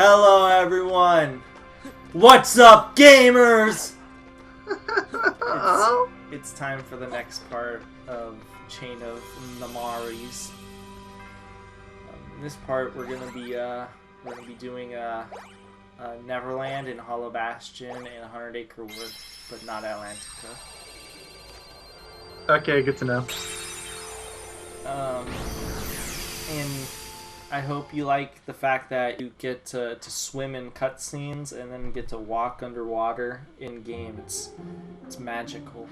Hello everyone! What's up, gamers? It's time for the next part of Chain of Namaris. In this part, we're gonna be doing Neverland and Hollow Bastion and 100 Acre Wood, but not Atlantica. Okay, good to know. And I hope you like the fact that you get to swim in cutscenes and then get to walk underwater in game. It's magical.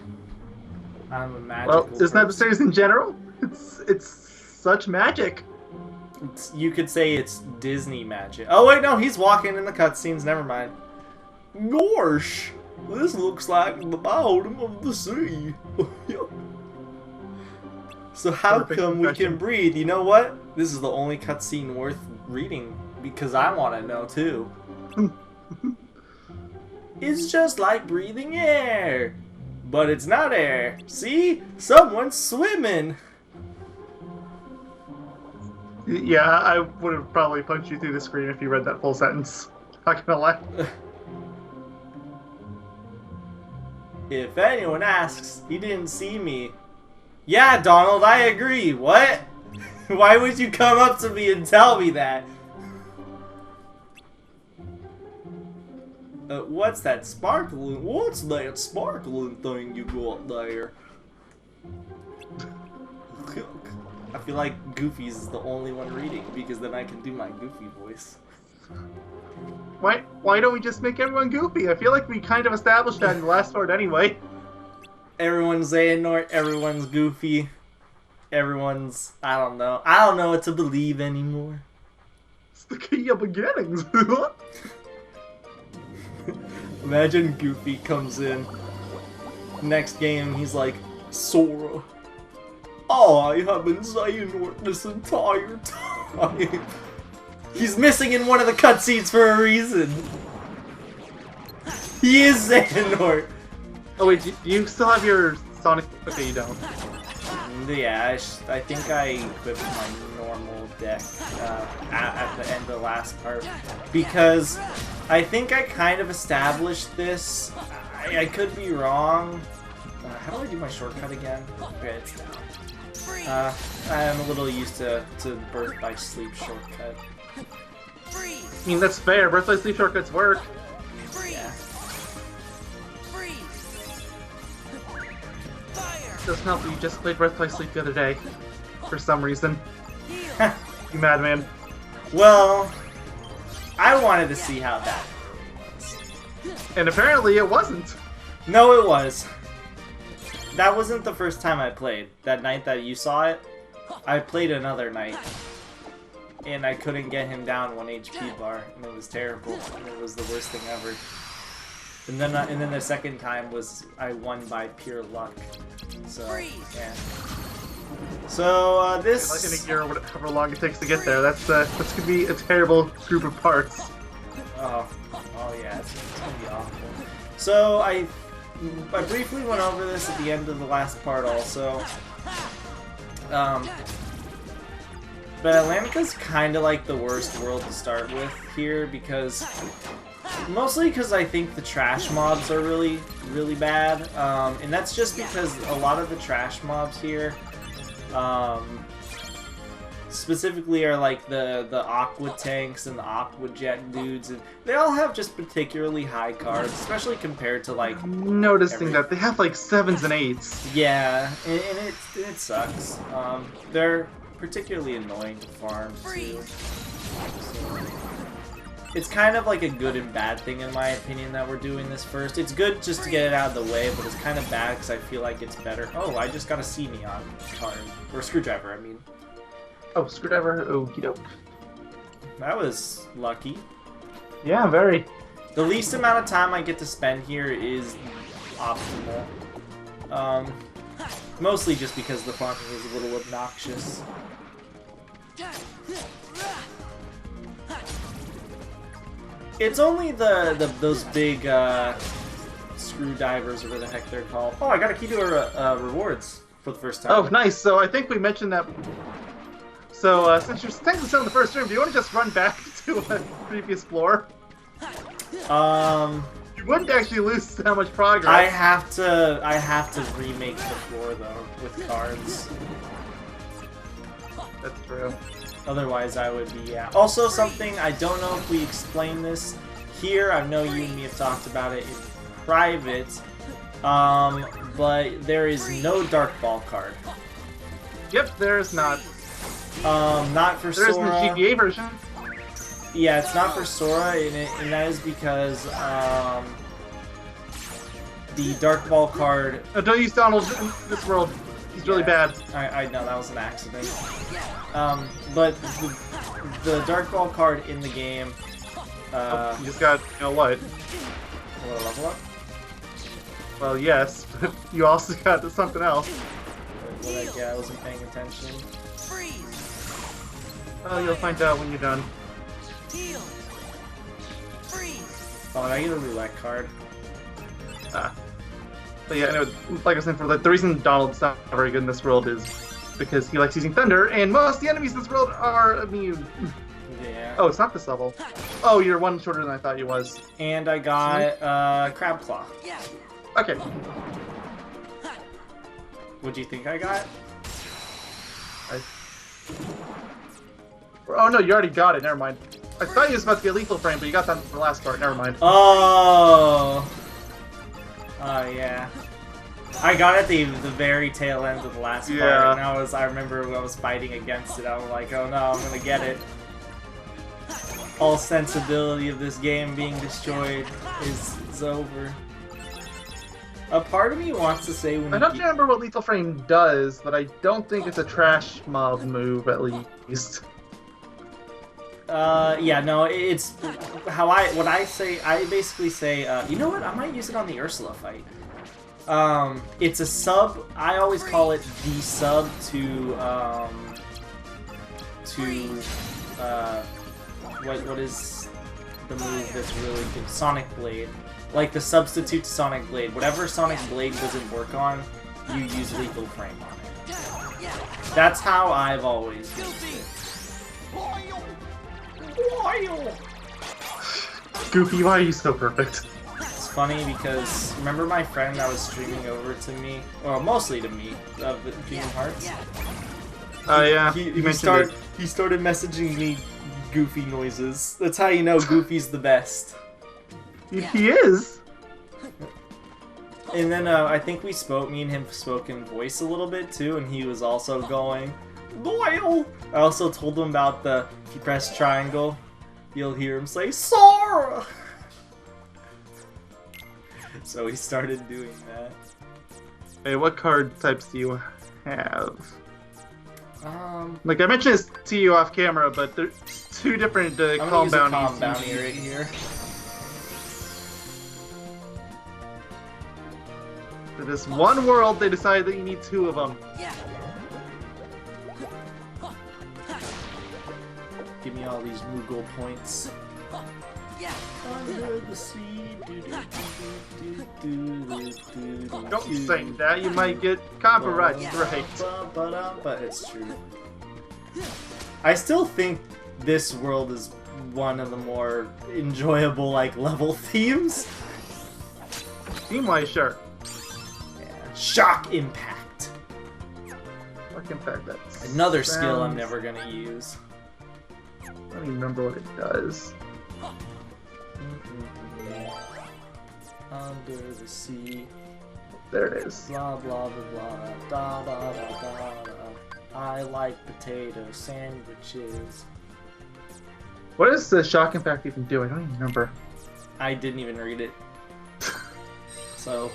I'm a magical Well, isn't that the series in general? It's such magic. You could say it's Disney magic. Oh wait, no, he's walking in the cutscenes. Never mind. Gosh, this looks like the bottom of the sea. So how come we can breathe? You know what? This is the only cutscene worth reading because I want to know too. It's just like breathing air, but it's not air. See? Someone's swimming. Yeah, I would have probably punched you through the screen if you read that full sentence. Not gonna lie. If anyone asks, he didn't see me. Yeah, Donald, I agree. What? Why would you come up to me and tell me that? What's that sparkling? What's that sparkling thing you got there? I feel like Goofy's the only one reading because then I can do my Goofy voice. Why don't we just make everyone goofy? I feel like we kind of established that in the last part anyway. Everyone's Xehanort, everyone's Goofy, everyone's, I don't know what to believe anymore. It's the key of beginnings. Imagine Goofy comes in, next game he's like, Sora, I have been Xehanort this entire time. He's missing in one of the cutscenes for a reason. He is Xehanort. Oh wait, do you still have your Sonic? Okay, you don't. Yeah, I think I equipped my normal deck at the end of the last part because I think I kind of established this. I could be wrong. How do I do my shortcut again? Okay, it's down. I'm a little used to Birth by Sleep shortcut. I mean, that's fair. Birth by Sleep shortcuts work. Yeah. Doesn't help that you just played Birth by Sleep the other day. For some reason. You madman. Well, I wanted to see how that was. And apparently it wasn't. No, it was. That wasn't the first time I played. That night that you saw it, I played another night. And I couldn't get him down 1 HP bar, and it was terrible. And it was the worst thing ever. And then the second time was I won by pure luck. So yeah. So this. Like in a year, or however long it takes to get there. That's gonna be a terrible group of parts. Oh yeah, it's gonna be awful. So I briefly went over this at the end of the last part also. But Atlantica's kind of like the worst world to start with here because, mostly because I think the trash mobs are really, really bad, and that's just because a lot of the trash mobs here, specifically are like the aqua tanks and the aqua jet dudes, and they all have just particularly high cards, especially compared to like. I'm noticing that they have like 7s and 8s. Yeah, and it sucks. They're particularly annoying to farm too. So, it's kind of like a good and bad thing in my opinion that we're doing this first. It's good just to get it out of the way, but it's kind of bad because I feel like it's better. Oh, I just got a C-Neon card. Or screwdriver, I mean. Oh, screwdriver, okie doke. That was lucky. Yeah, very. The least amount of time I get to spend here is optimal. Mostly just because the farming is a little obnoxious. It's only those big screwdrivers or whatever the heck they're called. Oh, I got a key to our rewards for the first time. Oh, nice. So I think we mentioned that. So since you're technically still in the first room, do you want to just run back to a previous floor, Um, you wouldn't actually lose that much progress. I have to remake the floor though with cards. That's true. Otherwise, I would be, yeah. Also, something, I don't know if we explained this here. I know you and me have talked about it in private. But there is no Dark Ball card. Yep, there is not. Not for There is Sora. the GBA version. Yeah, it's not for Sora, and that is because, the Dark Ball card... No, don't use Donald in this world. He's really bad. I know, that was an accident. But the Dark Ball card in the game... You just got, you know what? What, level up? Well, yes, but you also got something else. I wasn't paying attention. Oh, you'll find out when you're done. Oh, and I get a roulette card. But yeah, anyway, like I was saying, the reason Donald's not very good in this world is because he likes using thunder, and most of the enemies in this world are immune. Yeah. Oh, it's not this level. Oh, you're one shorter than I thought you was. And I got Crab Claw. Okay. What do you think I got? Oh no, you already got it. Never mind. I thought you was about to get lethal frame, but you got that for the last part. Never mind. Oh. Oh yeah. I got at the very tail end of the last part, and I remember when I was fighting against it. I was like, oh no, I'm gonna get it. All sensibility of this game being destroyed is over. A part of me wants to say when I don't remember what lethal frame does, but I don't think it's a trash mob move at least. Yeah, no, it's what I say. I basically say, you know what? I might use it on the Ursula fight. It's a sub. I always call it the sub to what is the move that's really good? Sonic Blade. Like the substitute to Sonic Blade. Whatever Sonic Blade doesn't work on, you use lethal frame on it. That's how I've always used it. Goofy, why are you so perfect? It's funny because remember my friend that was streaming over to me, or mostly to me, of Kingdom Hearts? Oh yeah, He started messaging me Goofy noises. That's how you know Goofy's the best. He is! And then I think me and him spoke in voice a little bit too, and he was also going, Doyle! I also told him about if you press triangle, you'll hear him say, Sora! So he started doing that. Hey, what card types do you have? Like I mentioned this to you off camera, but there's two different calm bounties. Bounty right here. For this one world, they decided that you need two of them. Give me all these Moogle points. Under the sea. Don't say that, you might get copyright strike. But it's true. I still think this world is one of the more enjoyable, level themes. Theme-wise, sure. Yeah. Shock Impact. Shock Impact, that's... Another skill I'm never gonna use. I don't even remember what it does. Under the sea. There it is. Blah blah blah blah. Da da da da da. I like potato sandwiches. What does the Shock Impact even do? I don't even remember. I didn't even read it. So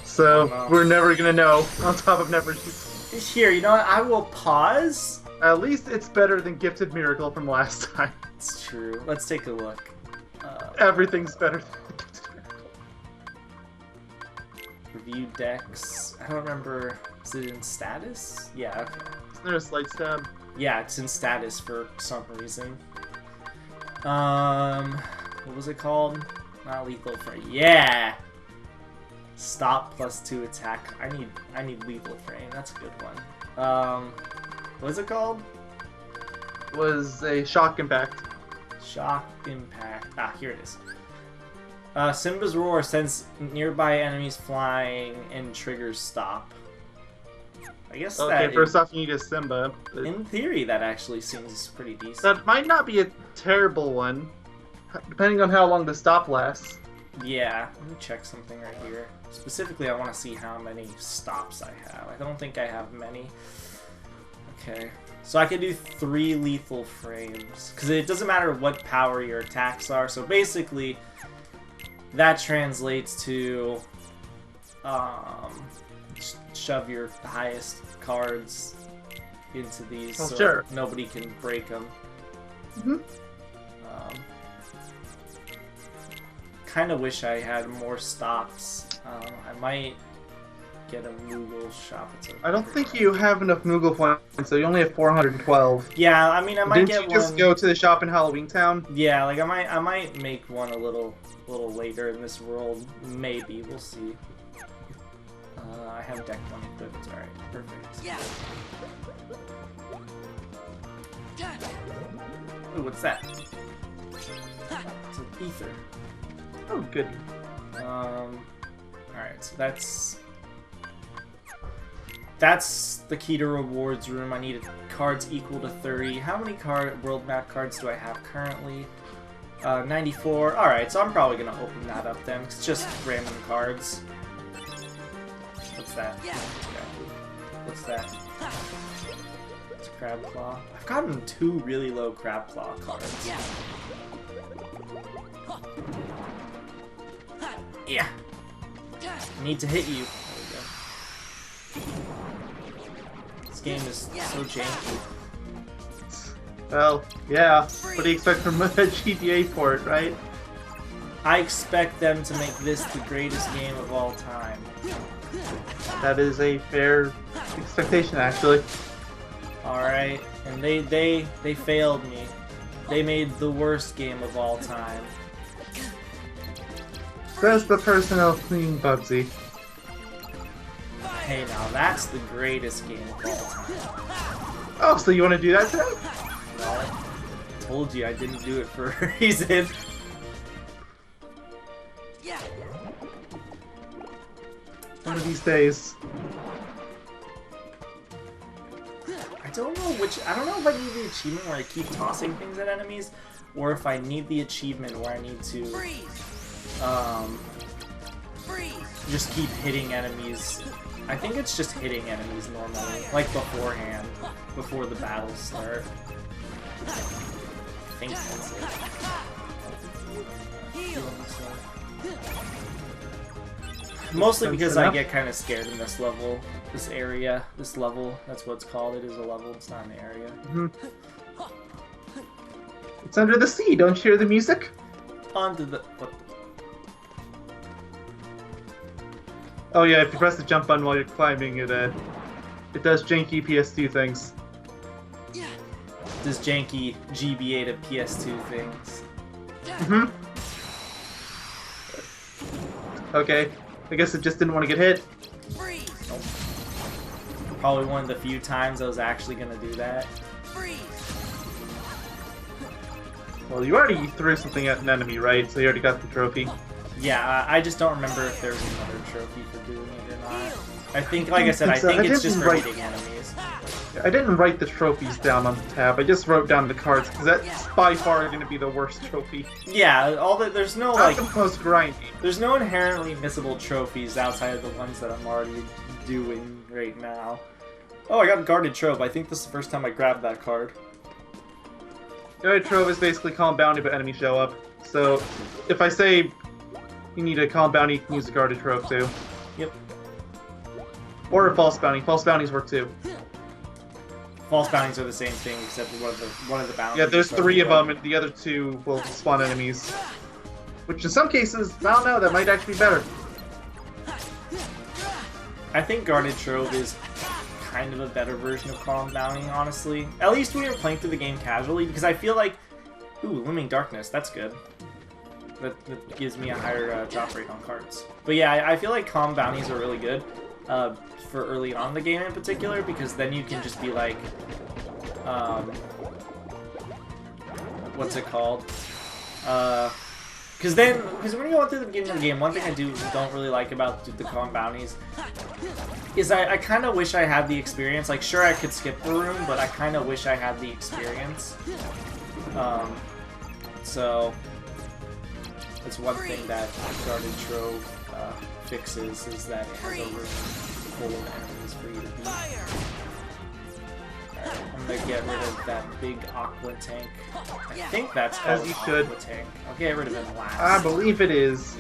we're never gonna know. On top of never. Here, you know what? I will pause. At least it's better than Gifted Miracle from last time. It's true. Let's take a look. Everything's better than Gifted Miracle. Review decks. I don't remember. Is it in status? Yeah. Okay. Isn't there a slight stab? Yeah, it's in status for some reason. What was it called? Not lethal frame. Yeah. Stop +2 attack. I need lethal frame. That's a good one. What is it called? Was a Shock Impact. Shock impact. Ah, here it is. Simba's roar sends nearby enemies flying and triggers stop. I guess Okay, that first off, you need a Simba. in theory that actually seems pretty decent. That might not be a terrible one, depending on how long the stop lasts. Yeah, let me check something right here. Specifically, I want to see how many stops I have. I don't think I have many. Okay, so I can do 3 lethal frames, because it doesn't matter what power your attacks are. So basically, that translates to shove your highest cards into these so sure. nobody can break them. Mm-hmm. Kind of wish I had more stops. I might get a Moogle shop. I don't think you have enough Moogle points, so you only have 412. Yeah, I mean, I might get one. Didn't you just go to the shop in Halloween Town? Yeah, like I might make one a little later in this world. Maybe, we'll see. I have deck one equipped. All right, perfect. Yeah. Ooh, what's that? It's an ether. Oh, good. Alright, so that's the key to rewards room. I need cards equal to 30. How many world map cards do I have currently? 94. Alright, so I'm probably gonna open that up then. It's just random cards. What's that? Yeah. What's that? It's Crab Claw. I've gotten 2 really low Crab Claw cards. Yeah. Yeah. I need to hit you. There we go. This game is so janky. Well, yeah. What do you expect from a GTA port, right? I expect them to make this the greatest game of all time. That is a fair expectation, actually. Alright, and they failed me. They made the worst game of all time. Says the person else cleaning Bubsy. Hey, now that's the greatest game of all time. Oh, so you want to do that today? Well, I told you I didn't do it for a reason. Yeah. One of these days. I don't know if I need the achievement where I keep tossing things at enemies, or if I need the achievement where I need to just keep hitting enemies. I think it's just hitting enemies normally, like beforehand, before the battles start. I think that's it. Mostly because I get kind of scared in this level, this level. That's what it's called. It is a level. It's not an area. Mm-hmm. It's under the sea. Don't you hear the music? Onto the what? Oh yeah, if you press the jump button while you're climbing, it does janky PS2 things. Does janky GBA to PS2 things? Mm-hmm. Okay, I guess it just didn't want to get hit. Nope. Probably one of the few times I was actually gonna do that. Well, you already threw something at an enemy, right? So you already got the trophy. Yeah, I just don't remember if there was another trophy for doing it or not. I think, like I said, I think it's just for hitting enemies. I didn't write the trophies down on the tab. I just wrote down the cards because that's by far going to be the worst trophy. Yeah, there's no Not like the most grindy. there's no inherently missable trophies outside of the ones that I'm already doing right now. Oh, I got a guarded trove. I think this is the first time I grabbed that card. Guarded trove is basically calm bounty, but enemies show up. So if I say you need a calm bounty, you can use a guarded trove too. Yep. Or a false bounty. False bounties work too. False bounties are the same thing, except one of the bounties. Yeah, there's 3 of them, and the other 2 will spawn enemies. Which in some cases, I don't know, that might actually be better. I think guarded trove is kind of a better version of calm bounty, honestly. At least when you're playing through the game casually, because I feel like, ooh, looming darkness. That's good. That gives me a higher drop rate on cards. But yeah, I feel like calm bounties are really good. For early on in the game in particular, because then you can just be like, what what's it called? Because when you go through the beginning of the game, one thing I don't really like about the Kong bounties is I kind of wish I had the experience. Like, sure, I could skip the room, but I kind of wish I had the experience. So it's one thing that Guarded Trove fixes, is that it has a room full of enemies for you to beat. I'm gonna get rid of that big Aqua tank. I think that's called Aqua tank. I'll get rid of him last. I believe it is.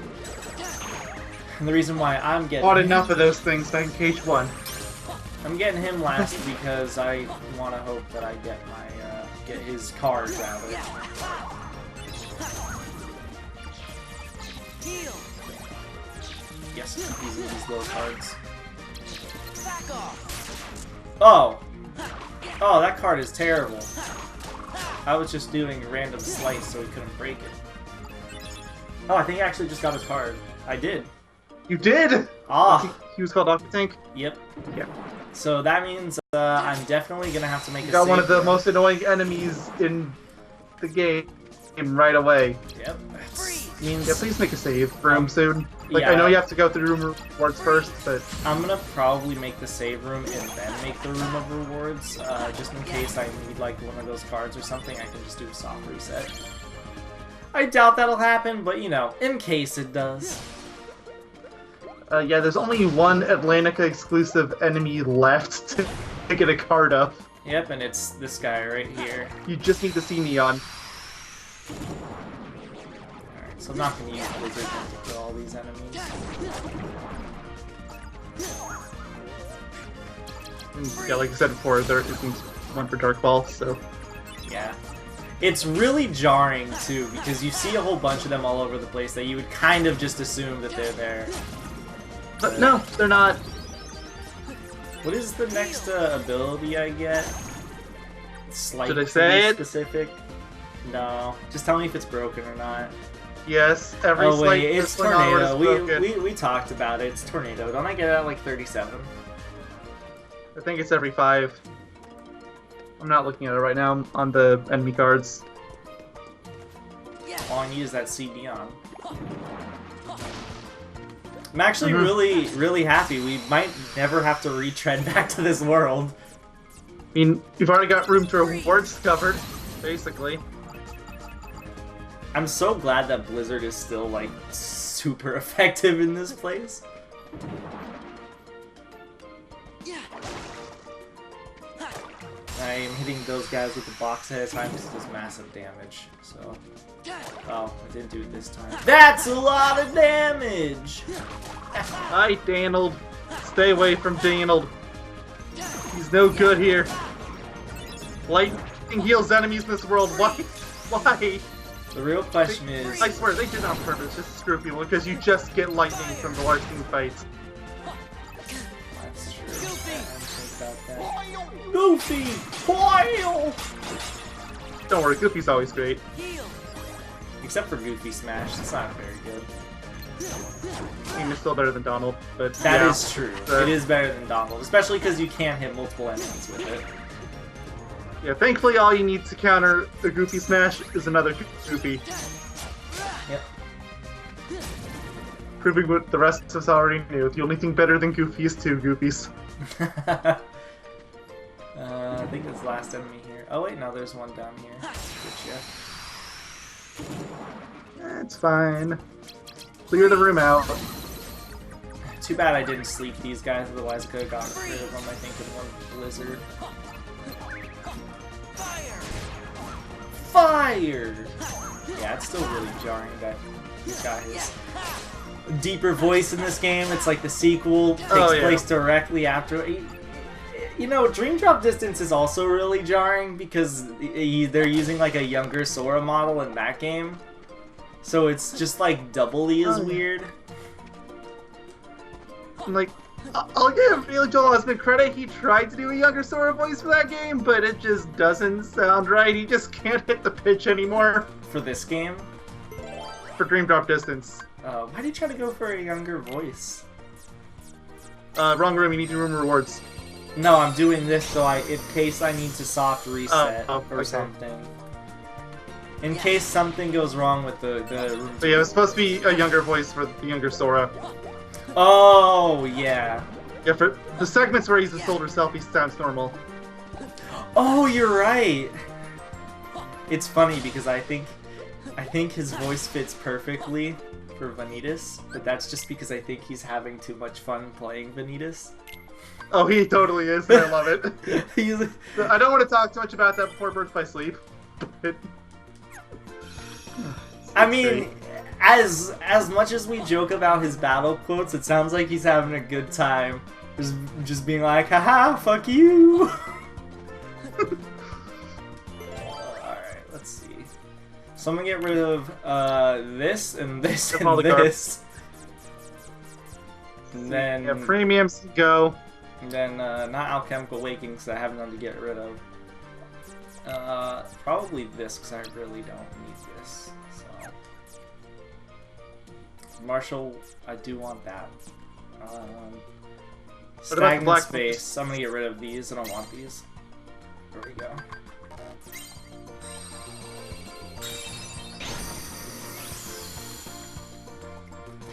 And the reason why I'm getting Bought enough of those things back in KH1. I'm getting him last because I want to hope that I get my get his card rather. Yes, keep using these little cards. Oh! Oh, that card is terrible. I was just doing a random slice so he couldn't break it. Oh, I think I actually just got a card. I did. You did? Ah! He was called Aqua Tank? Yep. Yeah. So that means I'm definitely gonna have to make a got save one of the room. most annoying enemies in the game right away. Yep. Means Yeah, please make a save room soon. Like, yeah. I know you have to go through room rewards first, but... I'm gonna probably make the save room and then make the room of rewards, just in case I need like one of those cards or something. I can just do a soft reset. I doubt that'll happen, but you know, in case it does. Yeah, there's only one Atlantica exclusive enemy left to get a card up. Yep, and it's this guy right here. You just need to see Neon. Alright, so I'm not gonna use Blizzard to kill all these enemies. And, yeah, like I said before, there isn't one for Dark Ball, so... Yeah. It's really jarring, too, because you see a whole bunch of them all over the place that you would kind of just assume that they're there. But no, they're not. What is the next ability I get? Slightly Should I say it? specific? No. Just tell me if it's broken or not. Yes, every Oh slight wait, it's whistling onward is Tornado. broken. We talked about it. It's Tornado. Don't I get it at like 37? I think it's every 5. I'm not looking at it right now on the enemy cards. All I need is that CD on. I'm actually really happy. We might never have to retread back to this world. I mean, you've already got room to rewards covered, basically. I'm so glad that Blizzard is still, like, super effective in this place. I am hitting those guys with the box ahead of time because it does massive damage, so... Oh, I didn't do it this time. That's a lot of damage! Hi, Donald. Stay away from Donald. He's no good here. Lightning heals enemies in this world. Why? Why? The real question is... I swear, they did it on purpose, just to screw people, because you just get lightning from the large team fights. That's true. I didn't think about that. Goofy! Foil! Don't worry, Goofy's always great. Except for Goofy Smash, it's not very good. I mean, it's still better than Donald, but That yeah. is true. It is better than Donald, especially because you can hit multiple enemies with it. Yeah, thankfully all you need to counter the Goofy Smash is another Goofy. Yep. Proving what the rest of us already knew. The only thing better than Goofy is 2 Goofies. I think this last enemy here. Oh wait, no, there's one down here. It's fine. Clear the room out. Too bad I didn't sleep these guys, otherwise I could have gotten rid of them, I think, in one blizzard. Fire! Yeah, it's still really jarring that he's got his deeper voice in this game. It's like the sequel takes place directly after. You know, Dream Drop Distance is also really jarring because they're using like a younger Sora model in that game. So it's just like doubly as weird. Like, I'll give Billy Joel Osment credit. He tried to do a younger Sora voice for that game, but it just doesn't sound right. He just can't hit the pitch anymore. For this game? For Dream Drop Distance. Why did you try to go for a younger voice? Wrong room. You need to room rewards. No, I'm doing this so in case I need to soft reset or okay. something. In case something goes wrong with the room. So yeah, it was supposed to be a younger voice for the younger Sora. Oh, yeah. Yeah, for the segments where he's his older self, he sounds normal. Oh, you're right. It's funny because I think his voice fits perfectly for Vanitas, but that's just because I think he's having too much fun playing Vanitas. Oh, he totally is, and I love it. He's... I don't want to talk too much about that before Birth by Sleep. But... I mean, as much as we joke about his battle quotes, it sounds like he's having a good time. Just being like, haha, fuck you! Alright, let's see. So I'm gonna get rid of this and this and this. And then... Yeah, premiums go. And then, not Alchemical Waking, because I have none to get rid of. Probably this, because I really don't need this. So. Marshall, I do want that. Stagnant Space. I'm gonna get rid of these. I don't want these. There we go.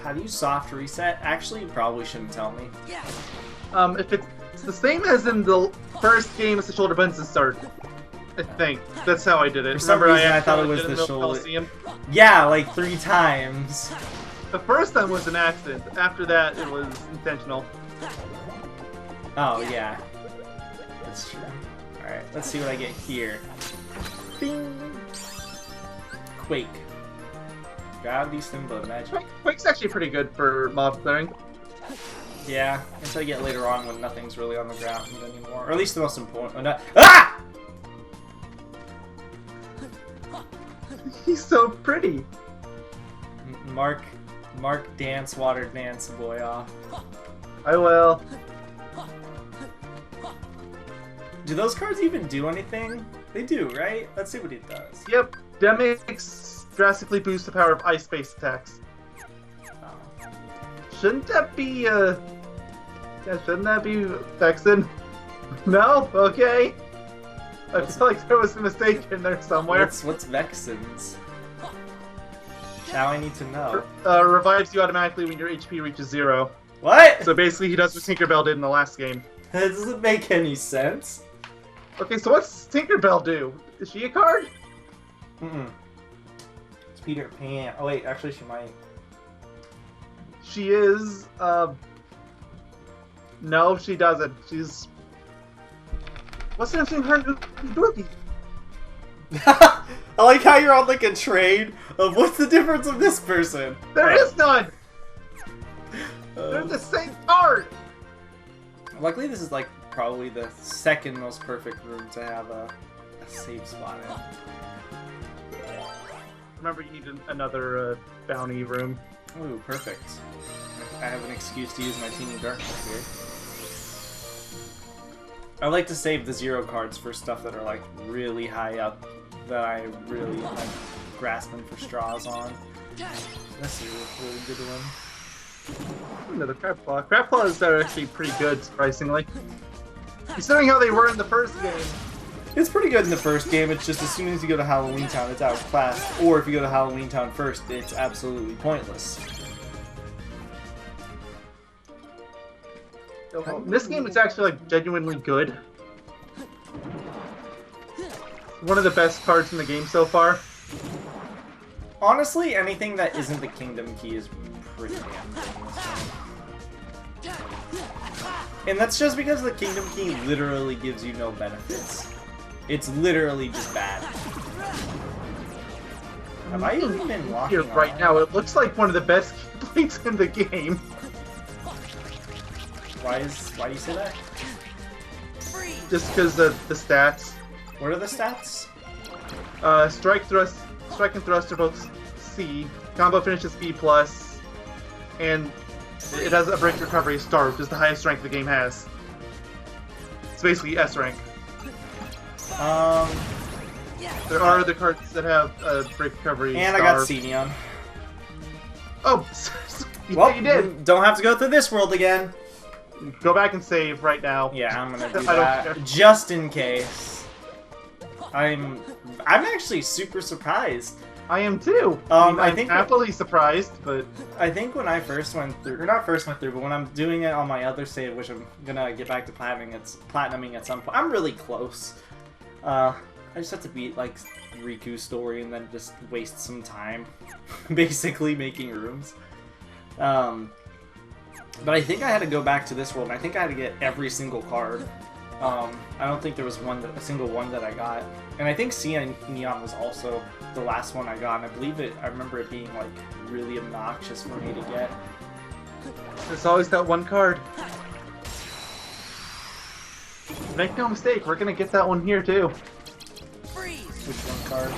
How do you soft reset? Actually, you probably shouldn't tell me. If it's the same as in the first game, it's the shoulder buttons to start. I think that's how I did it. For some reason, I thought it was the shoulder. Yeah, like 3 times. The first time was an accident. After that, it was intentional. Oh yeah, that's true. All right, let's see what I get here. Bing. Quake. Gravity Symbol Magic. Quake's actually pretty good for mob clearing. Yeah, until I get later on when nothing's really on the ground anymore. Or at least the most important. Ah! He's so pretty. Mark Dance, Water Dance, boy off. I will. Do those cards even do anything? They do, right? Let's see what it does. Yep. Demix drastically boosts the power of ice-based attacks. Oh. Shouldn't that be, yeah, shouldn't that be Vexen? No? Okay. I feel like there was a mistake in there somewhere. What's Vexen's? Now I need to know. Revives you automatically when your HP reaches 0. What? So basically he does what Tinkerbell did in the last game. That doesn't make any sense. Okay, so what's Tinkerbell do? Is she a card? It's Peter Pan. Oh wait, actually she might. She is, no, she doesn't. She's... What's the name of her Dorothy? I like how you're on like a trade of what's the difference of this person? There is none! They're the same card! Luckily this is like probably the second most perfect room to have a save spot in. Remember, you need another bounty room. Ooh, perfect. I have an excuse to use my Teeny Darkness here. I like to save the 0 cards for stuff that are like really high up that I really like grasping for straws on. This is a really good one. Another Crab Claw. Crab Claws are actually pretty good, surprisingly. Considering how they were in the first game. It's pretty good in the first game, it's just as soon as you go to Halloween Town, it's outclassed. Or if you go to Halloween Town first, it's absolutely pointless. In this game, it's actually like genuinely good. One of the best cards in the game so far. Honestly, anything that isn't the Kingdom Key is pretty damn good in this game. And that's just because the Kingdom Key literally gives you no benefits. It's literally just bad. Have I even been walking here right now? It looks like one of the best keyblades in the game. Why do you say that? Just because of the stats. What are the stats? Strike and thrust are both C. Combo finishes B+. And it has a break recovery star, which is the highest rank the game has. It's basically S rank. There are other cards that have a break recovery and star. I got C-Neon. Oh, well, you did. Don't have to go through this world again. Go back and save right now. Yeah, I'm gonna do that just in case. I'm I'm actually super surprised. I am too. I think I'm happily surprised, but I think when I first went through, or not first went through, but when I'm doing it on my other save, which I'm gonna get back to platinuming at some point, I'm really close. I just have to beat like Riku's story and then just waste some time, basically making rooms. But I think I had to go back to this world, and I think I had to get every single card. I don't think there was a single one that I got. And I think Cyan Neon was also the last one I got, and I remember it being, like, really obnoxious for me to get. there's always that one card. Make no mistake, we're gonna get that one here too. Which one card?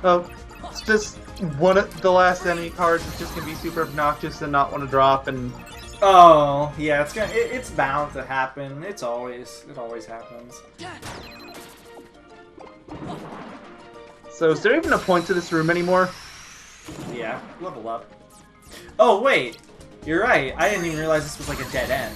Oh, it's just one of the last enemy cards is just gonna be super obnoxious and not want to drop, and Oh, yeah, it's bound to happen. It always happens. so is there even a point to this room anymore? Yeah, level up. Oh, wait! You're right, I didn't even realize this was like a dead end.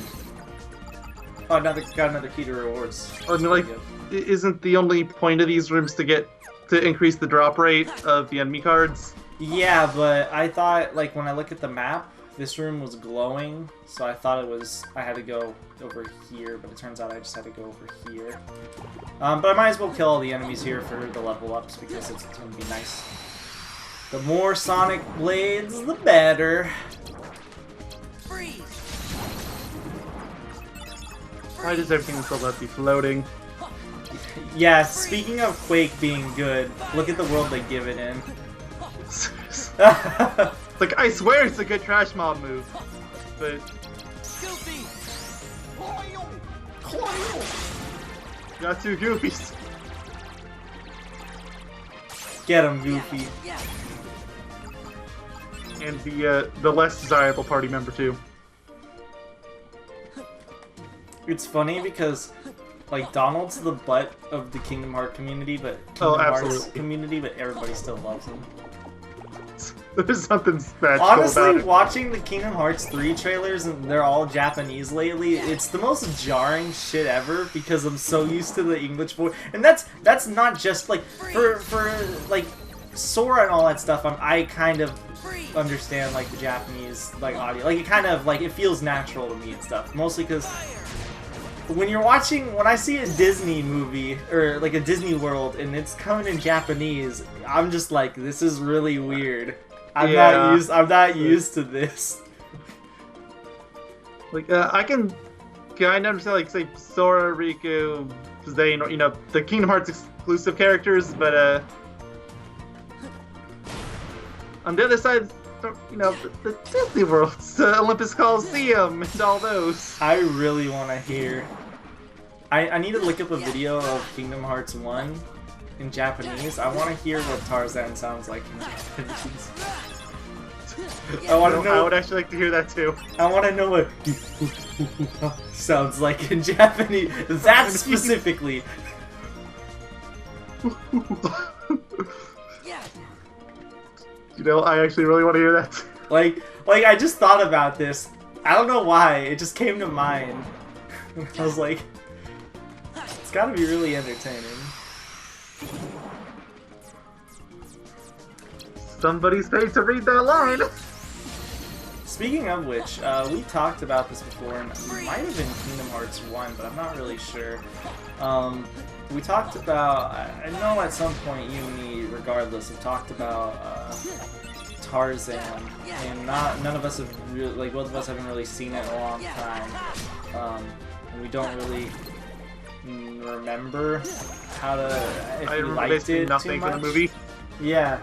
Oh, got another key to rewards. Oh, no, like, isn't the only point of these rooms to increase the drop rate of the enemy cards? Yeah, but I thought, like, when I look at the map, this room was glowing, so I thought I had to go over here, but it turns out I just had to go over here. But I might as well kill all the enemies here for the level ups, because it's going to be nice. The more Sonic Blades, the better. Why does everything in Plat be floating? Yeah, speaking of Quake being good, look at the world they give it in. Like, I swear it's a good trash mob move, but... Got two Goofies. Get him, Goofy. And the less desirable party member, too. It's funny because, like, Donald's the butt of the Kingdom Hearts community, but everybody still loves him. There's something magical Honestly, about it. watching the Kingdom Hearts 3 trailers, and they're all Japanese lately, it's the most jarring shit ever because I'm so used to the English voice. And that's not just, like, for like, Sora and all that stuff, I kind of understand, like, the Japanese, like, audio. Like, it kind of, like, it feels natural to me and stuff. Mostly because when I see a Disney movie, or, like, a Disney World, and it's coming in Japanese, I'm just like, this is really weird. I'm not used to this. Like, I can kind of understand, like, say, Sora, Riku, Zane, or, the Kingdom Hearts exclusive characters, but, on the other side, the Disney World's Olympus Coliseum and all those. I really want to hear... I need to look up a video of Kingdom Hearts 1 in Japanese. I want to hear what Tarzan sounds like in Japanese. I would actually like to hear that too. I want to know what sounds like in Japanese. That specifically. I actually really want to hear that. Like I just thought about this. I don't know why. It just came to mind. I was like, it's got to be really entertaining. Somebody's paid to read that line. Speaking of which, we talked about this before, and it might have been Kingdom Hearts 1, but I'm not really sure. We talked about, I know at some point you and me, regardless, have talked about Tarzan, and none of us have really, like, both of us haven't really seen it in a long time, and we don't really remember if we liked it too much. The movie. Yeah,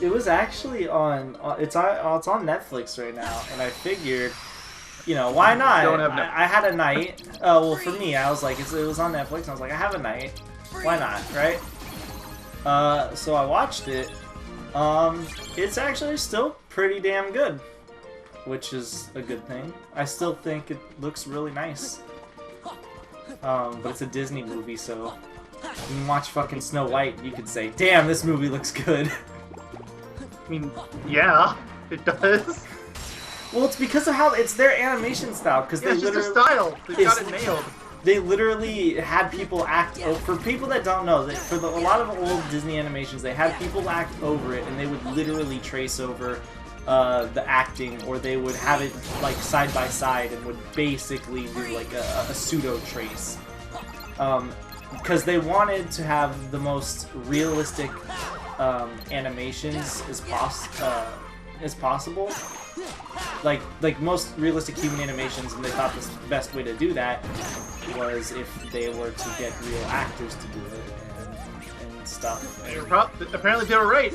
it was actually on, it's on Netflix right now, and I figured, why not? I had a night, well, for me, I was like, it was on Netflix, and I was like, I have a night, why not, right? So I watched it. It's actually still pretty damn good, which is a good thing. I still think it looks really nice. But it's a Disney movie, so you can watch fucking Snow White, you could say, damn, this movie looks good. I mean, yeah, it does. Well, it's because of how it's their animation style. Because it's just their style. They got it nailed. They literally had people act. For people that don't know, a lot of old Disney animations, they had people act over it, and they would literally trace over the acting, or they would have it like side by side and would basically do like a pseudo trace. Because they wanted to have the most realistic animations as possible, like most realistic human animations, and they thought the best way to do that was if they were to get real actors to do it and stuff. Apparently they were right.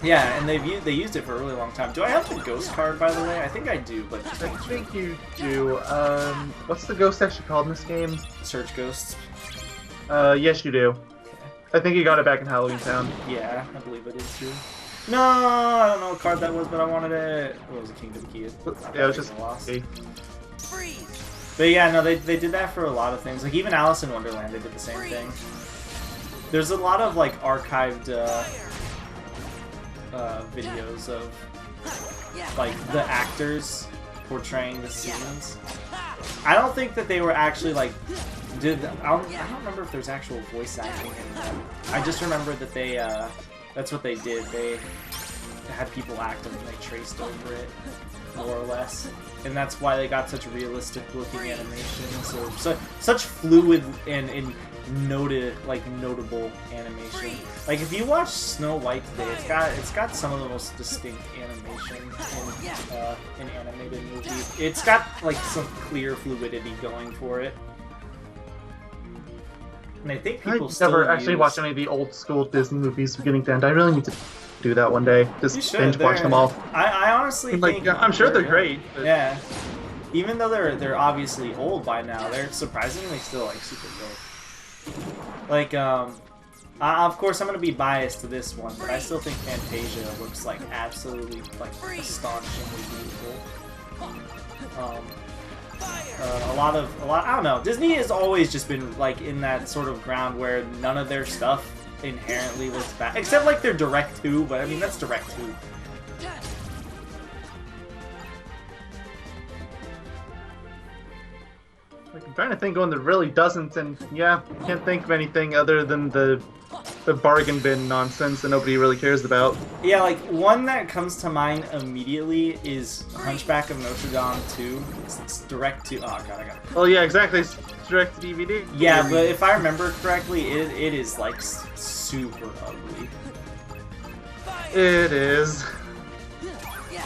Yeah, and they used it for a really long time. Do I have the ghost card, by the way? I think I do, but I think you do. What's the ghost actually called in this game? Search ghosts. Yes, you do. Okay. I think you got it back in Halloween Town. Yeah, I believe I did too. No, I don't know what card that was, but I wanted it. What was it, Kingdom Key? Yeah, it was just lost. Okay. But yeah, no, they did that for a lot of things. Like even Alice in Wonderland, they did the same thing. There's a lot of like archived videos of like the actors portraying the scenes. I don't think that they were actually like I don't remember if there's actual voice acting in them. I just remember that they that's what they did. They had people act and they traced over it more or less, and that's why they got such realistic looking animations, or such fluid and notable animation. Like if you watch Snow White today, it's got some of the most distinct animation in an animated movie. It's got like some clear fluidity going for it. And I think people still never actually watched any of the old school Disney movies beginning to end. I really need to do that one day. Just binge watch them all. I honestly think I'm sure they're great. But... Yeah. Even though they're obviously old by now, they're surprisingly still like super good. Like of course I'm gonna be biased to this one, but I still think Fantasia looks like absolutely like astonishingly beautiful. A lot, I don't know, Disney has always just been like in that sort of ground where none of their stuff inherently looks bad, except like their Direct 2, but I mean that's Direct 2. Like, I'm trying to think one that really doesn't, and yeah, I can't think of anything other than the bargain bin nonsense that nobody really cares about. Yeah, like one that comes to mind immediately is Hunchback of Notre Dame 2. It's direct to. Oh god, I got it. Oh yeah, exactly. It's direct to DVD. Yeah, but if I remember correctly, it is like super ugly. It is.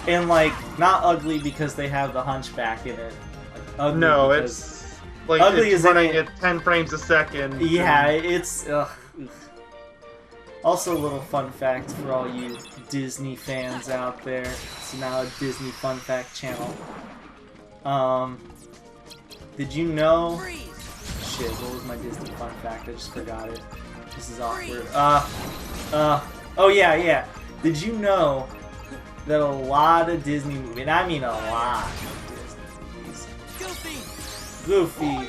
And like not ugly because they have the Hunchback in it. Like, ugly no, because it's like ugly it's is running at 10 frames a second. Yeah, it's. Also, a little fun fact for all you Disney fans out there. It's now a Disney Fun Fact channel. Did you know... Shit, what was my Disney Fun Fact? I just forgot it. This is awkward. Oh yeah. Did you know that a lot of Disney movies, and I mean a lot of Disney movies... Goofy!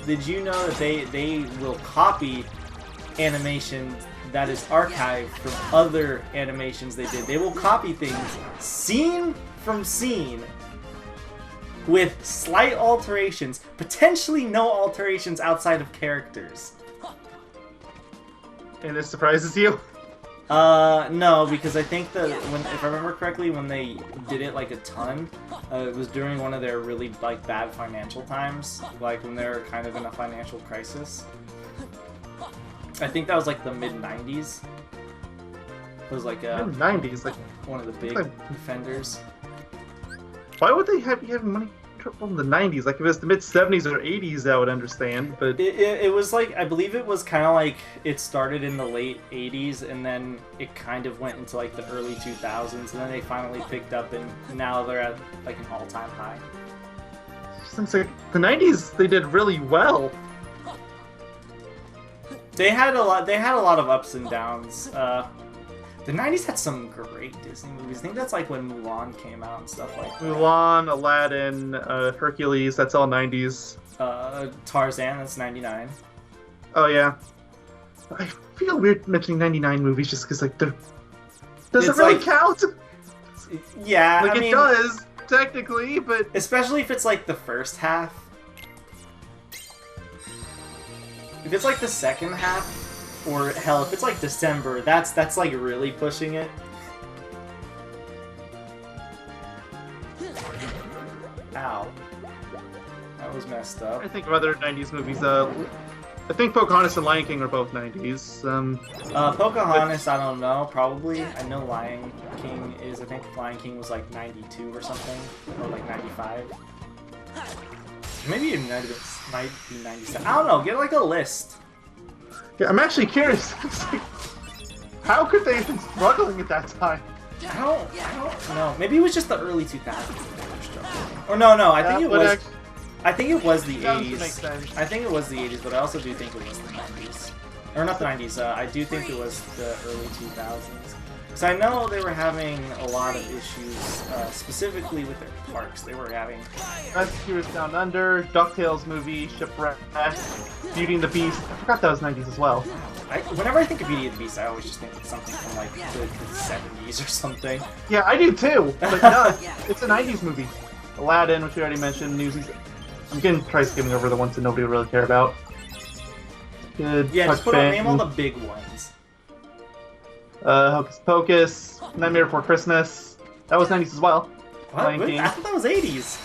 Did you know that they will copy animation that is archived from other animations they did? They will copy things scene from scene with slight alterations, potentially no alterations outside of characters. And this surprises you? No, because I think that if I remember correctly, when they did it like a ton, it was during one of their really like bad financial times, like when they were kind of in a financial crisis. I think that was like the mid-90s. It was like mid-90s, like one of the big offenders. Why would they have you having money from the 90s? Like if it was the mid-70s or 80s, I would understand. But it was like, I believe it was kind of like it started in the late 80s and then it kind of went into like the early 2000s and then they finally picked up and now they're at like an all-time high. Since like the 90s, they did really well. They had a lot of ups and downs. The 90s had some great Disney movies. I think that's like when Mulan came out and stuff like that. Mulan, Aladdin, Hercules, that's all 90s. Tarzan, that's 99. Oh yeah. I feel weird mentioning 99 movies just because like they're... Does it really count? Yeah, like I mean, it does, technically, but... Especially if it's like the first half. If it's like the second half, or hell, if it's like December, that's like really pushing it. Ow. That was messed up. I think of other 90s movies. I think Pocahontas and Lion King are both 90s. Pocahontas, I don't know, probably. I know Lion King is, I think Lion King was like 92 or something, or like 95. Maybe it might be 97. I don't know, get like a list. Yeah, I'm actually curious. How could they have been struggling at that time? I don't know. Maybe it was just the early 2000s they were struggling. Or no, I think it was... I think it was the 80s. I think it was the 80s, but I also do think it was the 90s. Or not the 90s, I do think it was the early 2000s. Because I know they were having a lot of issues, specifically with their parks. They were having... Rescuers Down Under, DuckTales movie, Shipwreck, Beauty and the Beast. I forgot that was 90s as well. Whenever I think of Beauty and the Beast, I always just think it's something from like the 70s or something. Yeah, I do too, but no, it's a 90s movie. Aladdin, which we already mentioned, Newsies. I'm getting try skimming over the ones that nobody really care about. Good. Yeah, just name all the big ones. Hocus Pocus, Nightmare Before Christmas. That was 90s as well. What? I thought that was 80s.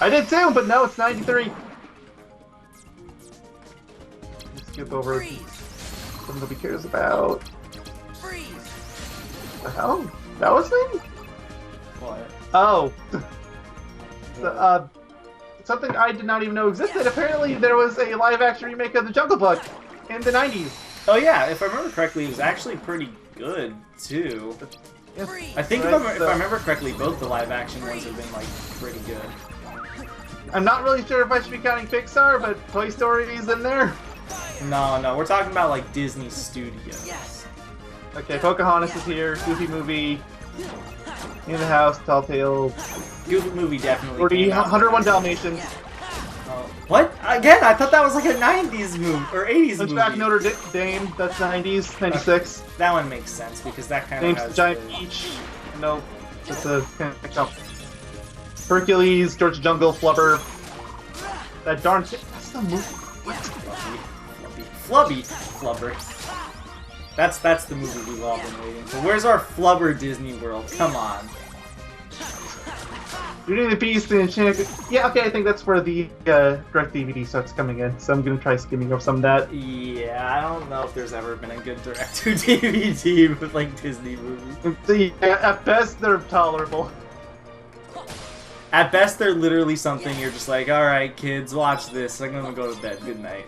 I did too, but no, it's 93. Let's skip over something nobody cares about. What the hell? That was 90s? What? Oh. Something I did not even know existed. Apparently, there was a live-action remake of The Jungle Book in the 90s. Oh yeah, if I remember correctly, it was actually pretty good too. Yes. I think if I remember correctly, both the live-action ones have been like pretty good. I'm not really sure if I should be counting Pixar, but Toy Story is in there. No, we're talking about like Disney Studios. Yes. Okay, Pocahontas is here. Goofy movie. In the House, Telltale. Goofy movie definitely. 101 Dalmatians. What? Again, I thought that was like a 90s movie or 80s movie. Hunchback Notre Dame, that's 90s, 96. That one makes sense because that kind of Name's has the Giant Peach. No, it's a Hercules, George Jungle, Flubber. That darn that's the movie. Flubber. That's the movie we've all been waiting for. Where's our Flubber Disney World? Come on. Beauty and the Beast and Enchanted. Yeah, okay, I think that's where the direct DVD starts coming in, so I'm gonna try skimming over some of that. Yeah, I don't know if there's ever been a good direct-to-DVD with like Disney movies. At best, they're tolerable. At best, they're literally something you're just like, alright, kids, watch this. I'm gonna go to bed. Good night.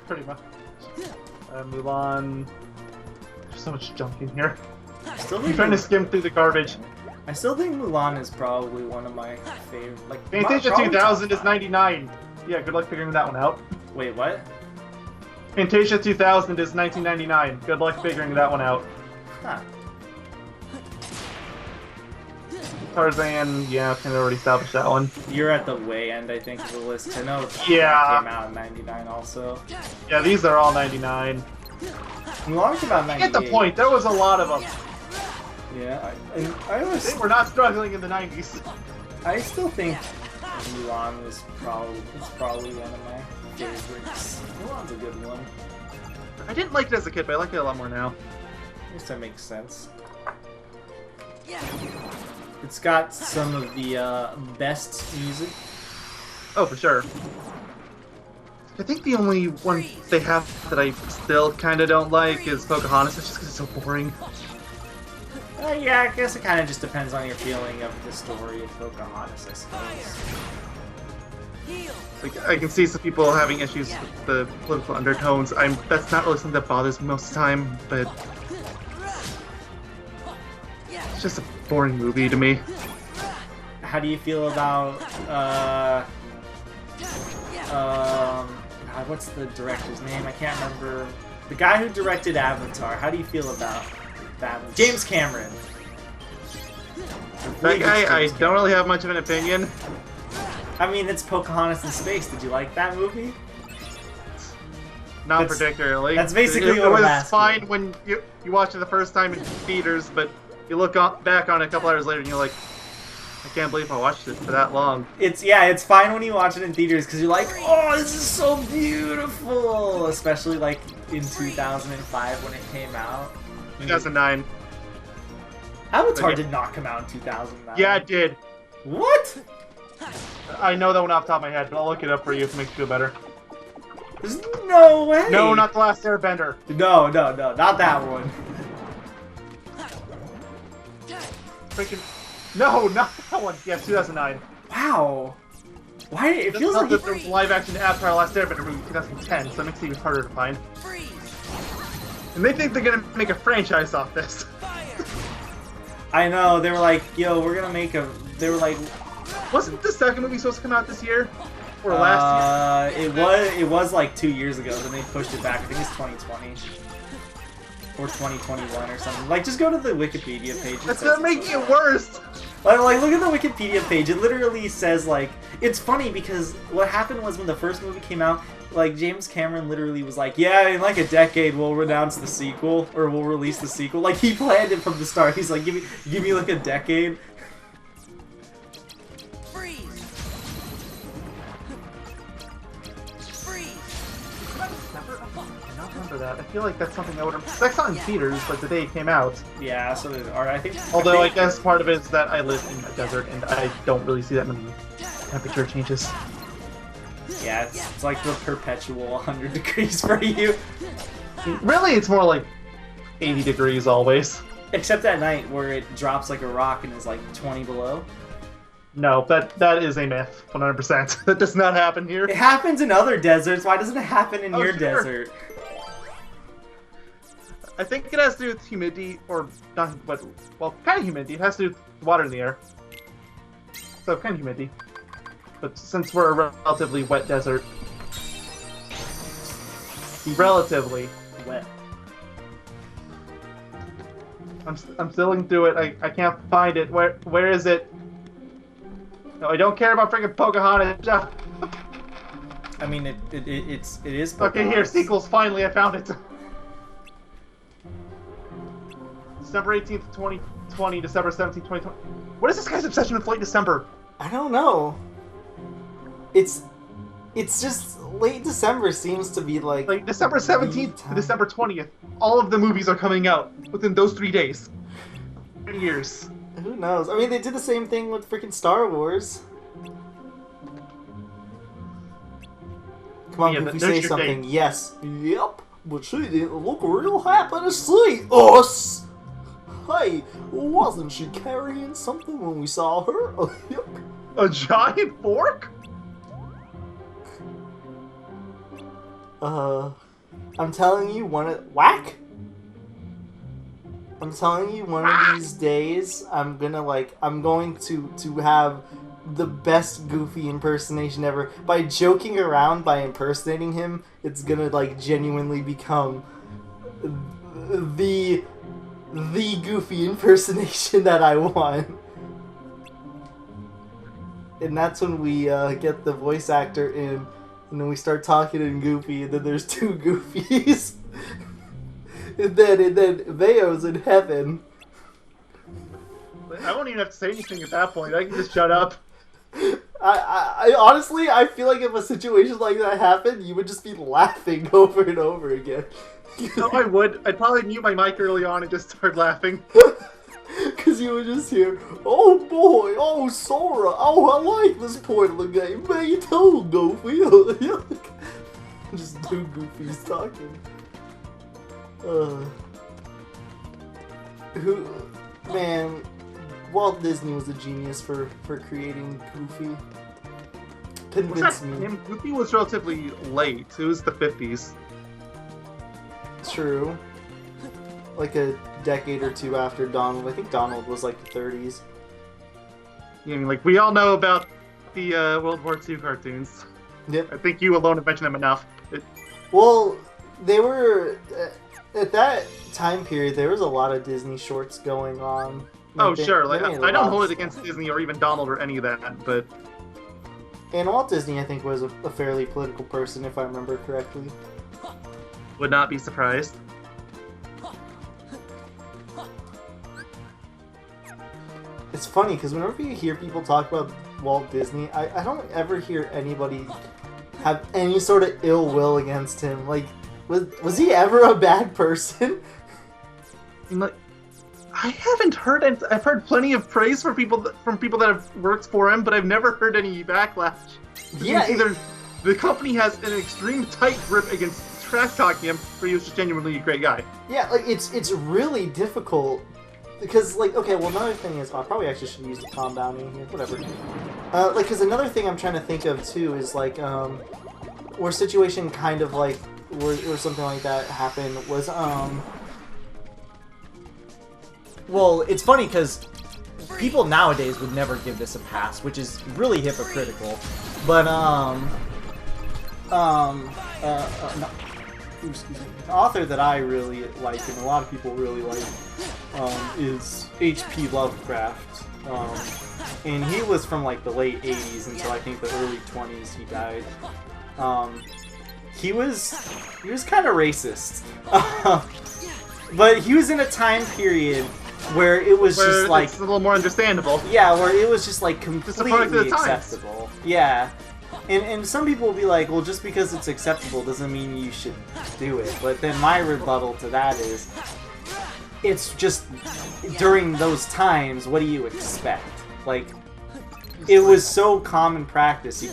Pretty much. Move on. There's so much junk in here. I'm trying to skim through the garbage. I still think Mulan is probably one of my favorite. Like, Fantasia 2000 is 99. Yeah, good luck figuring that one out. Wait, what? Fantasia 2000 is 1999. Good luck figuring that one out. Huh. Tarzan, yeah, kind of already established that one. You're at the way end, I think, of the list. I know yeah. Came out in 99 also. Yeah, these are all 99. Mulan came out in 98. Get the point, there was a lot of them. Yeah, I always... They were not struggling in the 90s. I still think Mulan was probably one of my favorites. Mulan's a good one. I didn't like it as a kid, but I like it a lot more now. I guess that makes sense. It's got some of the best music. Oh, for sure. I think the only one they have that I still kind of don't like is Pocahontas. It's just because it's so boring. Yeah, I guess it kind of just depends on your feeling of the story of Pocahontas, I suppose. Like, I can see some people having issues with the political undertones. That's not really something that bothers me most of the time, but it's just a boring movie to me. How do you feel about what's the director's name? I can't remember. The guy who directed Avatar. How do you feel about that one? James Cameron. That guy, I don't really have much of an opinion. I mean, it's Pocahontas in space. Did you like that movie? Not particularly. That's basically it what was I'm asking. fine when you watched it the first time in theaters, but you look back on it a couple hours later and you're like, I can't believe I watched it for that long. It's fine when you watch it in theaters because you're like, oh, this is so beautiful, especially like in 2005 when it came out. 2009. Avatar did not come out in 2009. Yeah, it did. What? I know that one off the top of my head, but I'll look it up for you if it makes you feel better. There's no way. No, not The Last Airbender. No, not that one. Freaking... No, not that one. Yes, 2009. Wow. Why? It feels like there was live-action Avatar: Last Airbender movie in 2010, so it makes it even harder to find. And they think they're gonna make a franchise off this. I know. They were like, "Yo, we're gonna make a." They were like, "Wasn't the second movie supposed to come out this year or last year?" It was like 2 years ago. Then they pushed it back. I think it's 2020 or 2021 or something. Like, just go to the Wikipedia page. That's not making it worse. Like, look at the Wikipedia page. It literally says, like, it's funny because what happened was when the first movie came out, like, James Cameron literally was like, yeah, in like a decade we'll renounce the sequel, or we'll release the sequel. Like, he planned it from the start. He's like, give me like a decade. That. I feel like that's something I would have. I saw in theaters like the day it came out. Yeah, so did I think. Although I guess part of it is that I live in a desert and I don't really see that many temperature changes. Yeah, it's like the perpetual 100 degrees for you. Really, it's more like 80 degrees always. Except at night where it drops like a rock and is like 20 below. No, that is a myth, 100%. That does not happen here. It happens in other deserts. Why doesn't it happen in your desert? I think it has to do with humidity, or not, but, well, kind of humidity. It has to do with water in the air. So, kind of humidity. But since we're a relatively wet desert... Relatively wet. I'm still looking through it. I can't find it. Where is it? No, I don't care about freaking Pocahontas. I mean, it is Pocahontas. Okay, here, sequels. Finally, I found it. December 18th, 2020, December 17th, 2020. What is this guy's obsession with late December? I don't know. It's just late December seems to be like December 17th to December 20th. All of the movies are coming out within those 3 days. 3 years. Who knows? I mean, they did the same thing with freaking Star Wars. Come on, Goofy, say something. Date. Yes. Yep. But she didn't look real happy to see us. Hey, wasn't she carrying something when we saw her? A giant fork? I'm telling you, whack? I'm telling you, one of these days, I'm going to have the best Goofy impersonation ever. By joking around, by impersonating him, it's gonna, like, genuinely become the Goofy impersonation that I want. And that's when we get the voice actor in, and then we start talking in Goofy, and then there's two Goofies. and then Veo's in heaven. I won't even have to say anything at that point. I can just shut up. I honestly, I feel like if a situation like that happened, you would just be laughing over and over again. No, I would. I'd probably mute my mic early on and just start laughing. Because you would just hear, oh boy, oh Sora, oh I like this point of the game, me too, Goofy. Just two Goofies talking. Man, Walt Disney was a genius for creating Goofy. Convince me. Goofy was relatively late. It was the 50s. True. Like a decade or two after Donald. I think Donald was like the 30s. Yeah, I mean, like, we all know about the World War II cartoons. Yep. I think you alone have mentioned them enough. Well, they were... at that time period, there was a lot of Disney shorts going on. Oh, sure. Like, I don't hold it against Disney or even Donald or any of that, but... And Walt Disney, I think, was a fairly political person, if I remember correctly. Would not be surprised. it's funny because whenever you hear people talk about Walt Disney, I don't ever hear anybody have any sort of ill will against him. Like, was he ever a bad person? Like, I haven't heard it. I've heard plenty of praise from people that have worked for him, but I've never heard any backlash. Yeah, either the company has an extreme tight grip against trash talking him, or he was just genuinely a great guy. Yeah, like it's really difficult because, like, okay, well, another thing is I probably actually should use the calm down in here, whatever. Like, because another thing I'm trying to think of too is like where a situation kind of like where something like that happened was well, it's funny because people nowadays would never give this a pass, which is really hypocritical. But no, excuse me. An author that I really like and a lot of people really like is H.P. Lovecraft. And he was from like the late 80s until I think the early 20s he died. He was kind of racist. But he was in a time period where it was just like it's a little more understandable. Yeah, where it was just like completely just acceptable. Yeah. And some people will be like, well, just because it's acceptable doesn't mean you should do it. But then my rebuttal to that is, it's just, during those times, what do you expect? Like, it was so common practice. You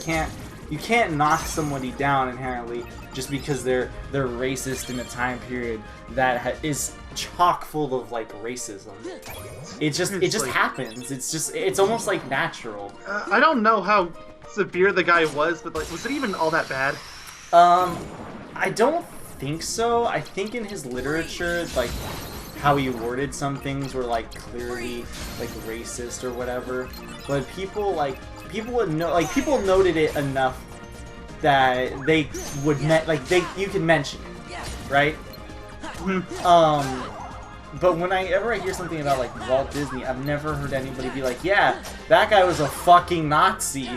can't knock somebody down inherently just because they're racist in a time period that is chock full of like racism. It just happens. It's almost like natural. I don't know how severe the guy was, but like, was it even all that bad? I don't think so. I think in his literature, like how he worded some things were like clearly like racist or whatever. But people would know, like people noted it enough that they would you can mention it, right? But whenever I hear something about like Walt Disney, I've never heard anybody be like, yeah, that guy was a fucking Nazi.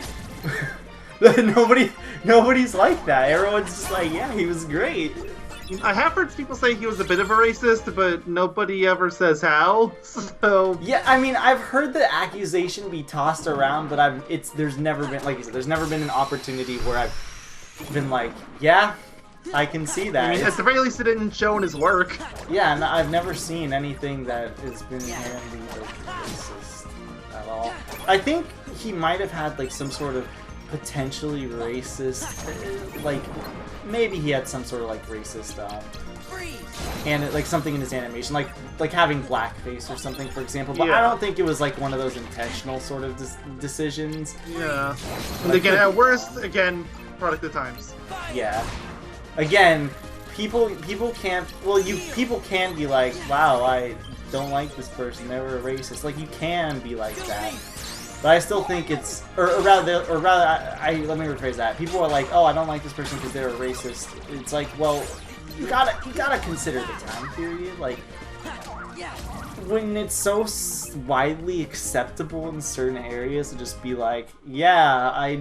Nobody's like that. Everyone's just like, yeah, he was great. I have heard people say he was a bit of a racist, but nobody ever says how. So yeah, I mean, I've heard the accusation be tossed around, but there's never been, like you said, there's never been an opportunity where I've been like, yeah, I can see that. I mean, at the very least, it didn't show in his work. Yeah, and I've never seen anything that has been inherently racist at all. I think he might have had like some sort of potentially racist, like maybe he had some sort of like racist, and like something in his animation, like having blackface or something, for example. But I don't think it was like one of those intentional sort of decisions. Yeah. And again, at worst, product of times. Yeah. Again, people can't. Well, people can be like, wow, I don't like this person. They were a racist. Like you can be like that. But I still think it's, or rather, let me rephrase that. People are like, oh, I don't like this person because they're a racist. It's like, well, you gotta consider the time period. Like, when it's so widely acceptable in certain areas to just be like, yeah,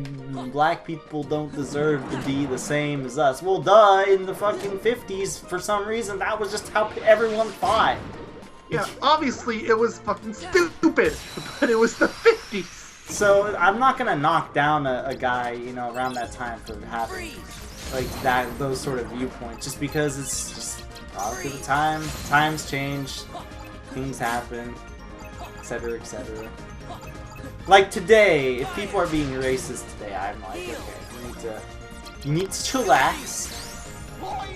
black people don't deserve to be the same as us. Well, duh, in the fucking 50s, for some reason, that was just how everyone thought. Yeah, obviously it was fucking stupid, but it was the 50s. So I'm not gonna knock down a guy, you know, around that time for having like those sort of viewpoints, just because it's just product of the time. Times change, things happen, etc., etc. Like today, if people are being racist today, I'm like, okay, you need to chillax.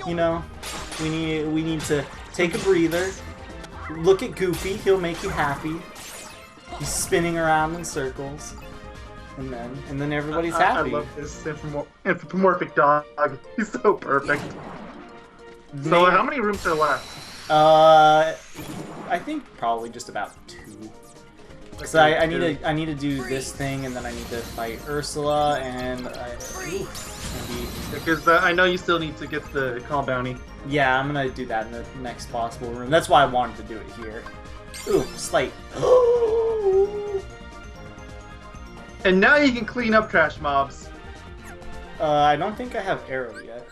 You know, we need to take a breather. Look at Goofy, he'll make you happy. He's spinning around in circles. And then everybody's happy. I love this anthropomorphic dog. He's so perfect. So how many rooms are left? I think probably just about 2. So I need to do this thing, and then I need to fight Ursula, and because I know you still need to get the call bounty. Yeah, I'm gonna do that in the next possible room. That's why I wanted to do it here. Ooh, Slate. And now you can clean up trash mobs. I don't think I have arrow yet.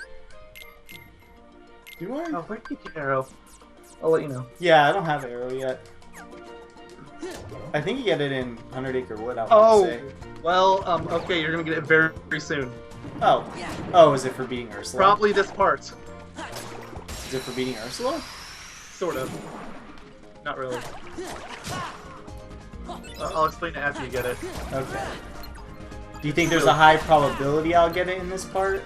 Do I? Oh, where did you get arrow? I'll let you know. Yeah, I don't have arrow yet. I think you get it in 100 Acre Wood, I want to say. Well, okay, you're gonna get it very, very soon. Oh. Oh, is it for beating Ursula? Probably this part. Is it for beating Ursula? Sort of. Not really. I'll explain it after you get it. Okay. Do you think there's a high probability I'll get it in this part?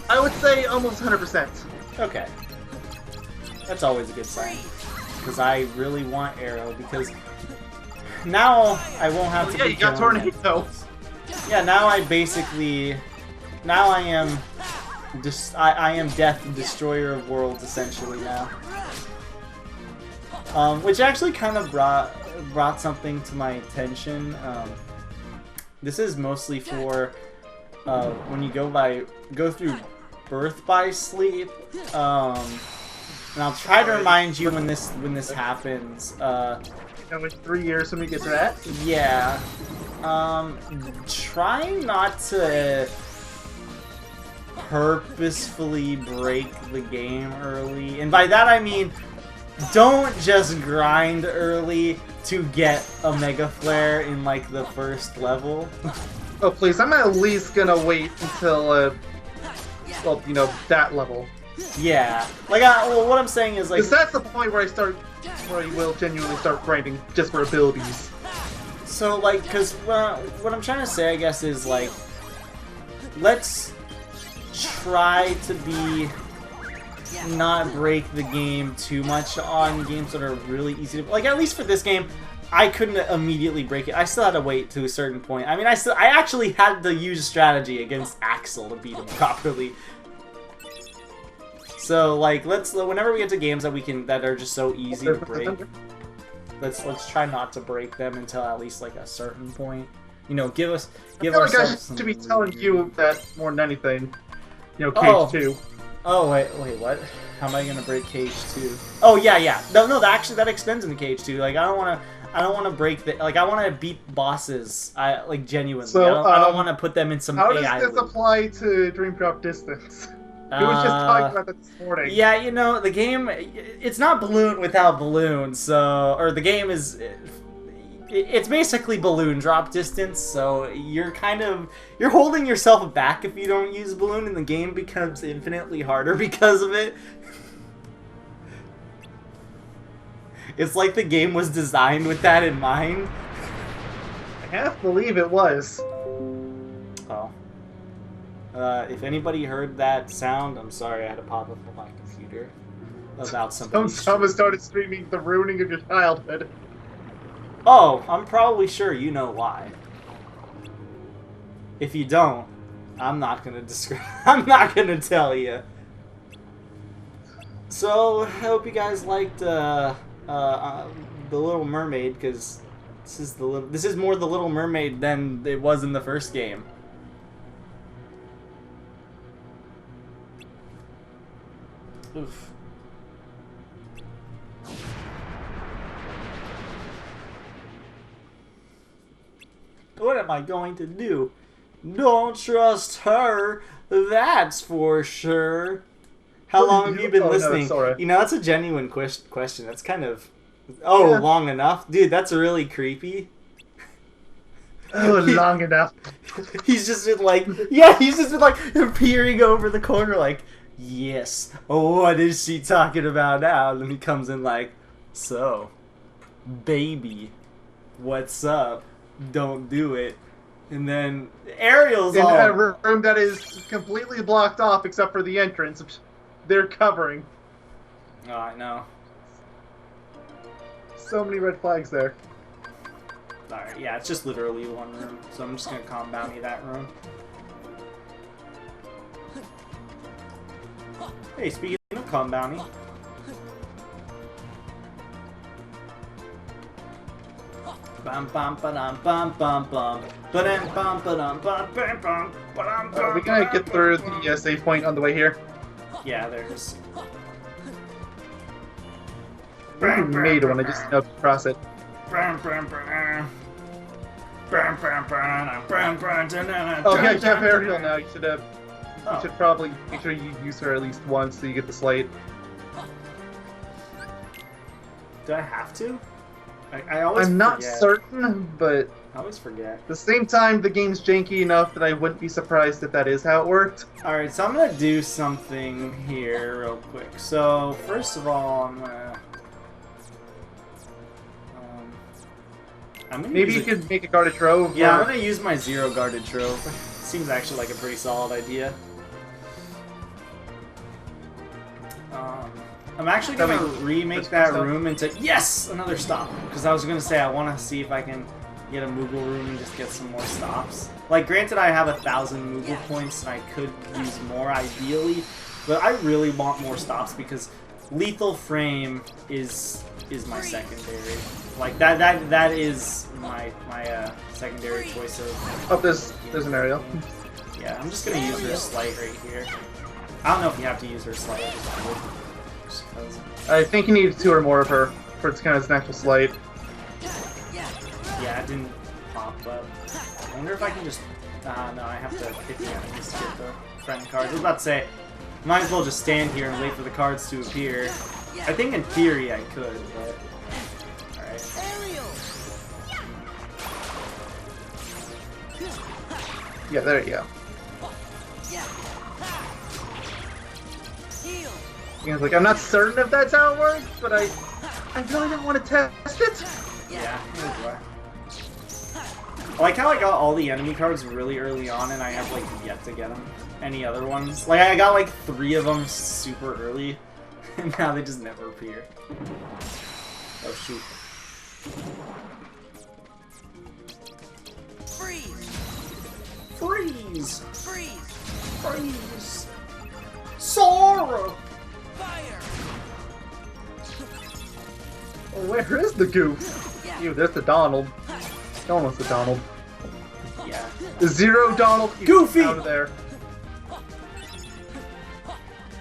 I would say almost 100%. Okay. That's always a good sign. Because I really want Arrow, because now I won't have to Yeah, be you got killing Tornado. it. Yeah, now I basically... Now I am... I am Death, the Destroyer of Worlds, essentially, now. Which actually kind of brought something to my attention. This is mostly for when you go through birth by sleep. And I'll try to remind you when this happens. How much 3 years when we get to that? Yeah. Try not to purposefully break the game early. And by that I mean, don't just grind early to get a Mega Flare in, like, the first level. Oh, please, I'm at least gonna wait until, well, you know, that level. Yeah. Like, well, what I'm saying is, like... Because that's the point where I will genuinely start grinding just for abilities. So, like, because what I'm trying to say, I guess, is, like, let's try to not break the game too much on games that are really easy to... Like, at least for this game, I couldn't immediately break it. I still had to wait to a certain point. I mean, I actually had to use strategy against Axel to beat him properly. So, like, whenever we get to games that are just so easy to break, let's try not to break them until at least, like, a certain point. You know, give ourselves some... to be telling you that more than anything. You know, Cage 2. Oh, wait, what? How am I gonna break Cage 2? Oh, yeah. No, that extends into Cage 2. Like, I don't wanna break the... Like, I wanna beat bosses. Like, genuinely. So, I don't wanna put them in some AI How does this loop. apply to Dream Drop Distance? We was just talking about that this morning. Yeah, you know, the game... It's not Balloon without Balloon, so... Or the game is... It's basically Balloon Drop Distance, so you're holding yourself back if you don't use Balloon, and the game becomes infinitely harder because of it. It's like the game was designed with that in mind. I half believe it was. Oh. If anybody heard that sound, I'm sorry, I had to pop up on my computer about something. Someone started streaming the ruining of your childhood. Oh, I'm probably sure you know why. If you don't, I'm not gonna describe. I'm not gonna tell you. So, I hope you guys liked the Little Mermaid, because this is more the Little Mermaid than it was in the first game. Oof. What am I going to do? Don't trust her, that's for sure. How long have you been listening? No, you know, that's a genuine question. That's kind of... Oh, yeah. Long enough? Dude, that's really creepy. Oh, long enough. He's just been like... Yeah, he's just been like peering over the corner like, yes, what is she talking about now? And then he comes in like, so, baby, what's up? Don't do it. And then Ariel's in all... a room that is completely blocked off except for the entrance, which they're covering. Oh, I know. So many red flags there. Alright, yeah, it's just literally one room, so I'm just gonna calm bounty that room. Hey, speaking of calm bounty. Bum bum ba-dum bum bum bum ba-dum bum ba-dum bum bum bum ba-dum bum. We gotta get through the save point on the way here. Yeah, there's... We made one, I just know to cross it. Okay, I have Ariel now. You should probably make sure you use her at least once so you get the slate. Do I have to? I always I'm not forget. certain, but I always forget. at the same time, the game's janky enough that I wouldn't be surprised if that is how it worked. Alright, so I'm gonna do something here real quick. So, first of all, I'm gonna Maybe you use could make a guarded trove. Yeah, or- I'm gonna use my zero guarded trove. Seems actually like a pretty solid idea. I'm actually gonna remake that room into another stop, because I was gonna say I want to see if I can get a Moogle room and just get some more stops. Like, granted, I have 1,000 Moogle points and I could use more ideally, but I really want more stops because Lethal Frame is my secondary. Like that is my secondary choice of. Oh, there's an aerial. Yeah, I'm just gonna use her slight right here. I don't know if you have to use her slight. I just would. Just 'cause. I think you need 2 or more of her for it to count as an actual slight. Yeah, it didn't pop up. I wonder if I can just. No, I have to hit the enemies to get the friend cards. I was about to say, might as well just stand here and wait for the cards to appear. I think in theory I could, but. Alright. Yeah, there you go. Ian's like, I'm not certain if that's how it works, but I really don't want to test it. Yeah, neither do I. I like how I got all the enemy cards really early on and I have like yet to get them. Any other ones? Like I got like 3 of them super early and now they just never appear. Oh shoot. Freeze! Freeze! Freeze! Freeze! Sora! Fire! Oh, where is the goof? Ew, there's the Donald. No one wants the Donald. Yeah. The Zero Donald. Goofy! Out of there.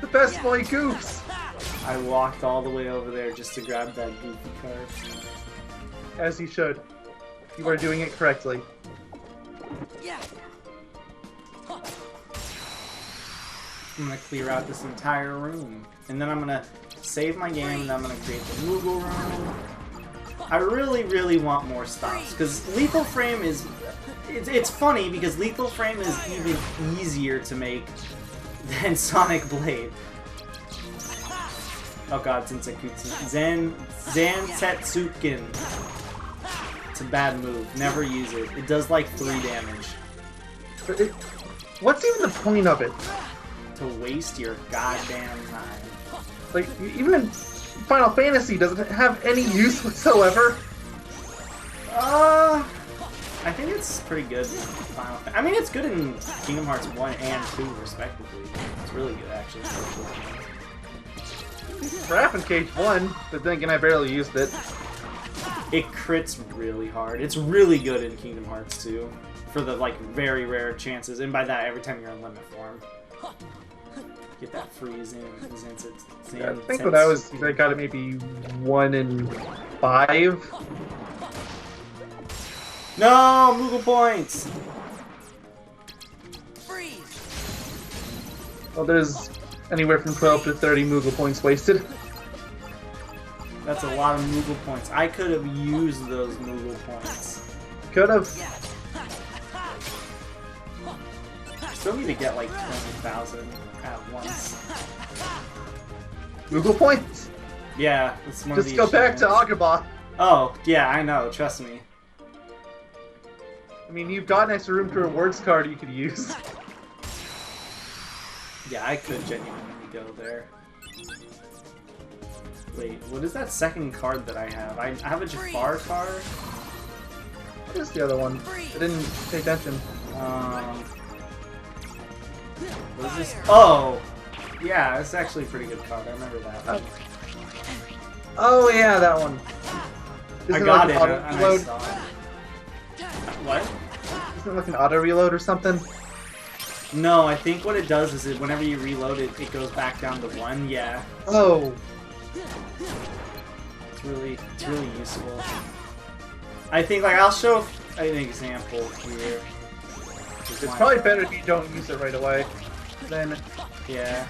The best boy goofs. I walked all the way over there just to grab that goofy card. As you should. You are doing it correctly. Yeah. I'm gonna clear out this entire room. And then I'm gonna save my game and I'm gonna create the Moogle room. I really, really want more stops, because Lethal Frame is... It's funny, because Lethal Frame is even easier to make than Sonic Blade. Oh god, Zensetsuken. Zansetsuken. It's a bad move. Never use it. It does like 3 damage. But what's even the point of it? To waste your goddamn time. Like, even in Final Fantasy, does it have any use whatsoever? I think it's pretty good in Final Fantasy. I mean, it's good in Kingdom Hearts 1 and 2, respectively. It's really good, actually. For App and Cage 1, but then again, I barely used it. It crits really hard. It's really good in Kingdom Hearts 2 for the like very rare chances, and by that, every time you're in limit form, get that freeze in. Yeah, I think when I got it maybe 1 in 5. No Moogle points. Freeze! Well, there's anywhere from 12 to 30 Moogle points wasted. That's a lot of Moogle points. I could have used those Moogle points. Could have. Still need to get like 20,000 at once. Moogle points? Yeah, it's one of Just the go back to achievements. Agrabah. Oh, yeah, I know. Trust me. I mean, you've got an extra room for a rewards card you could use. Yeah, I could genuinely go there. Wait, what is that second card that I have? I have a Jafar card. What is the other one? I didn't pay attention. What is this? Oh! Yeah, it's actually a pretty good card. I remember that one. Oh yeah, that one. I Isn't got like it, an and auto I reload? saw it. What? Isn't it like an auto reload or something? No, I think what it does is whenever you reload it, it goes back down to 1. Yeah, Oh, it's really useful. I think, like, I'll show an example here. it's probably better if you don't use it right away. Then Yeah.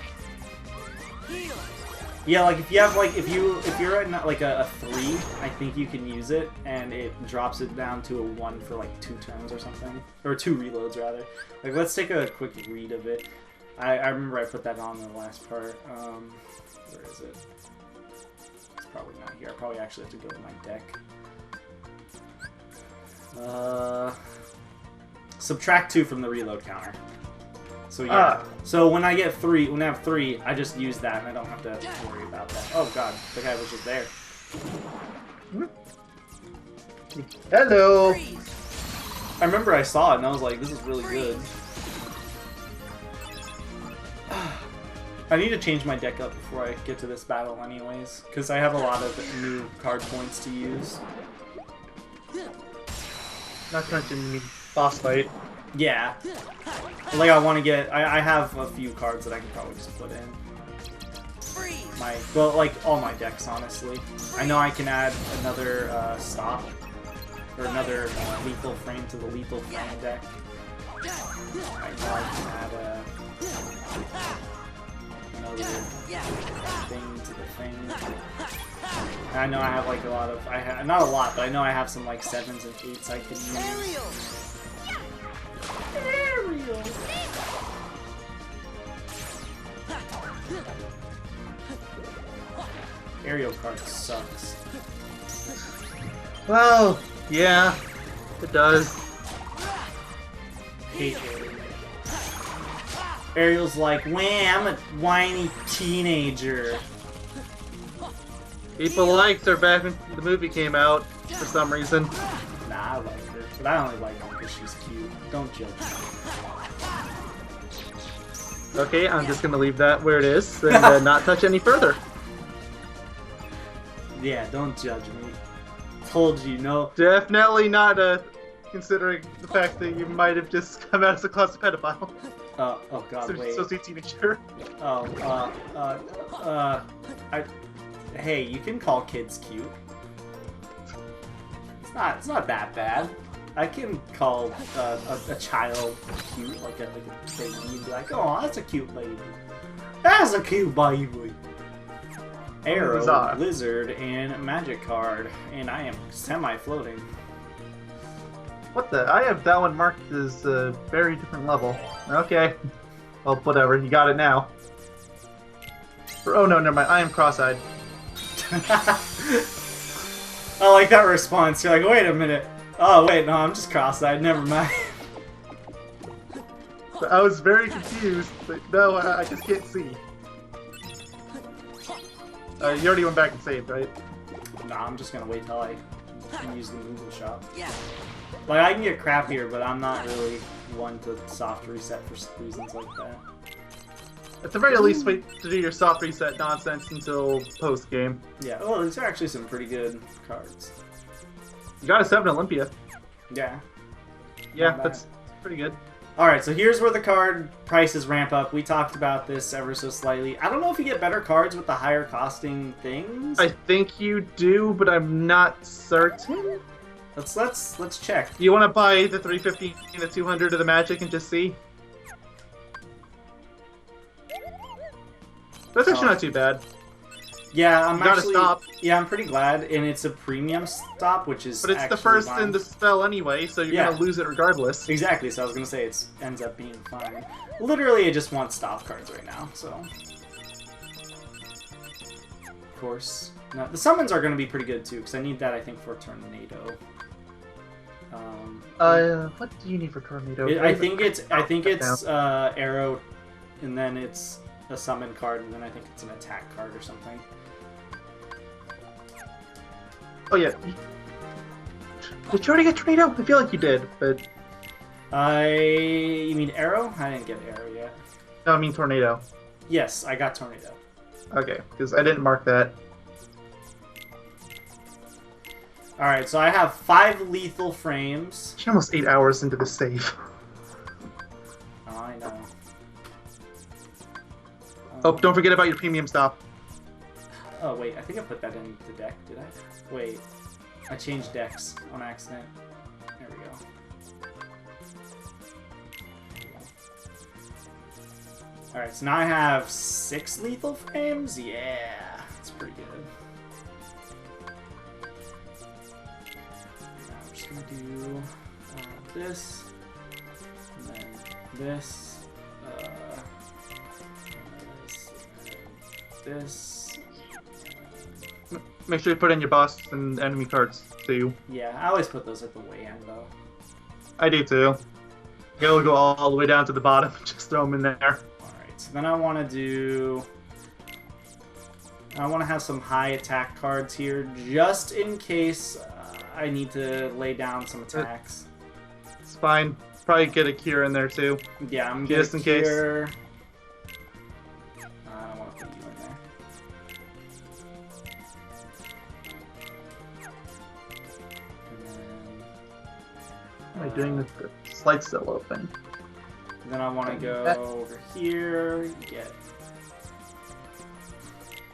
Heal! Yeah, like if you have like if you're at like a 3, I think you can use it, and it drops it down to a 1 for like 2 turns or something, or 2 reloads rather. Like let's take a quick read of it. I remember I put that on in the last part. Where is it? It's probably not here. I probably actually have to go to my deck. Subtract 2 from the reload counter. So yeah. So when I have 3, I just use that and I don't have to worry about that. Oh god, the guy was just there. Hello. I remember I saw it and I was like, this is really good. I need to change my deck up before I get to this battle anyways, because I have a lot of new card points to use. Not to mention boss fight. Yeah. Like I want to get, I have a few cards that I can probably just put in. Well, like all my decks, honestly. I know I can add another stop, or another lethal frame to the lethal frame deck. I know I can add another thing to the thing. I know I have like a lot of, not a lot, but I know I have some like 7s and 8s I can use. Aerial. Aerial card sucks. Well, yeah, it does. Hate Ariel. Ariel's like, wham, I'm a whiny teenager. People liked her back when the movie came out for some reason. Nah, I like her, but I only like her because she's cute. Don't judge me. Okay, I'm just gonna leave that where it is and not touch any further. Yeah, don't judge me. Told you, no. Definitely not considering the fact that you might have just come out as a closet pedophile. Oh god, wait. Associate teenager. Hey, you can call kids cute. It's not that bad. I can call a child cute, like a baby, and be like, oh, that's a cute baby. That's a cute baby. Arrow, Bizarre. Blizzard, and Magic card, and I am semi-floating. What the? I have that one marked as a very different level. Okay. Well, whatever. You got it now. Oh no, never mind. I am cross-eyed. I like that response. You're like, wait a minute. Oh, wait, no, I'm just cross-eyed. Never mind. I was very confused, but no, I just can't see. You already went back and saved, right? Nah, I'm just gonna wait till I can use the Moogle shop. Like, I can get crappier, but I'm not really one to soft reset for reasons like that. At the very least, wait to do your soft reset nonsense until post-game. Yeah, well, these are actually some pretty good cards. You got a 7 Olympia. Yeah. Yeah, Not that's bad. pretty good. Alright, so here's where the card prices ramp up. We talked about this ever so slightly. I don't know if you get better cards with the higher costing things. I think you do, but I'm not certain. Let's check. You want to buy the 350 and the 200 of the Magic and just see? That's actually not too bad. Yeah, I'm You gotta actually. stop. Yeah, I'm pretty glad, and it's a premium stop, which is. But it's the actually first fine. in the spell anyway, so you're Yeah. gonna lose it regardless. Exactly. So I was gonna say it ends up being fine. Literally, I just want stop cards right now. So. Of course. No, the summons are gonna be pretty good too, because I need that. I think for Tornado. What do you need for Tornado? I think it's Arrow, and then it's a summon card, and then I think it's an attack card or something. Oh yeah. Did you already get Tornado? I feel like you did, but You mean Arrow? I didn't get Arrow yet. no, I mean Tornado. Yes, I got Tornado. Okay, because I didn't mark that. Alright, so I have 5 lethal frames. You're almost 8 hours into the save. Oh, I know. Oh, don't forget about your premium stop. Oh, wait, I think I put that in the deck, did I? Wait, I changed decks on accident. There we go. Alright, so now I have 6 lethal frames? Yeah. this, and then this, this. Make sure you put in your boss and enemy cards too. Yeah, I always put those at the way end though. I do too. You gotta go all the way down to the bottom. Just throw them in there. Alright, so then I want to do... I want to have some high attack cards here, just in case I need to lay down some attacks. It's fine. Probably get a cure in there too. Yeah, I'm just gonna in case. cure... I don't want to put you in there. What am I doing with the slide's still open? Then I want to go over here, get...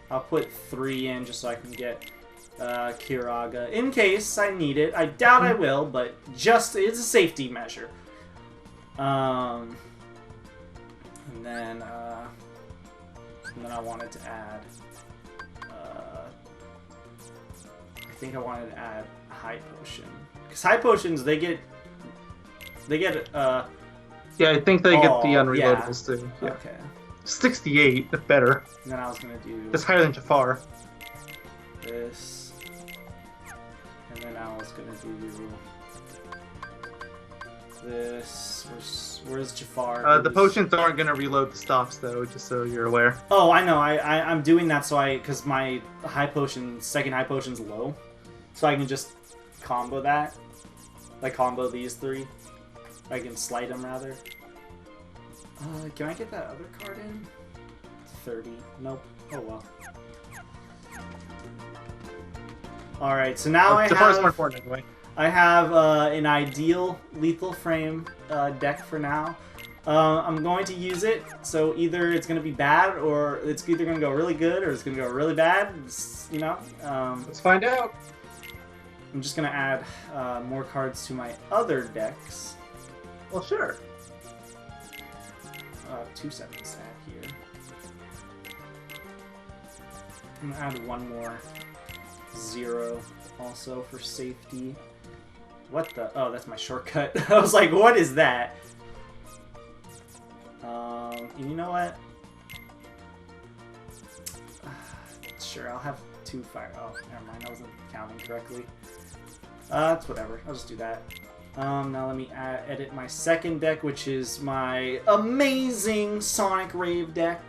I'll put 3 in just so I can get Kiraga in case I need it. I doubt I will, but just it's a safety measure. And then I wanted to add. I think I wanted to add high potion because high potions they get. Yeah, I think they get the unreloadables too. Yeah. Okay. 68, if better. And then I was gonna do. That's higher than Jafar. This, and then I was gonna do this. Where's Jafar? The potions aren't gonna reload the stops though, just so you're aware. Oh, I know. I'm doing that so because my second high potion's low, so I can just combo that, like combo these 3. I can slide them rather. Can I get that other card in? 30. Nope. Oh well. Alright, so now Jafar's more important anyway. I have an ideal lethal frame deck for now. I'm going to use it, so either it's going to be bad, or it's either going to go really good, or it's going to go really bad. You know? Let's find out. I'm just going to add more cards to my other decks. Well, sure. 2 7 stat here. I'm gonna add 1 more 0 also for safety. What the? Oh, that's my shortcut. I was like, what is that? You know what? Sure, I'll have 2 fire. Oh, never mind. I wasn't counting correctly. It's whatever. I'll just do that. Now let me edit my second deck, which is my amazing Sonic Rave deck.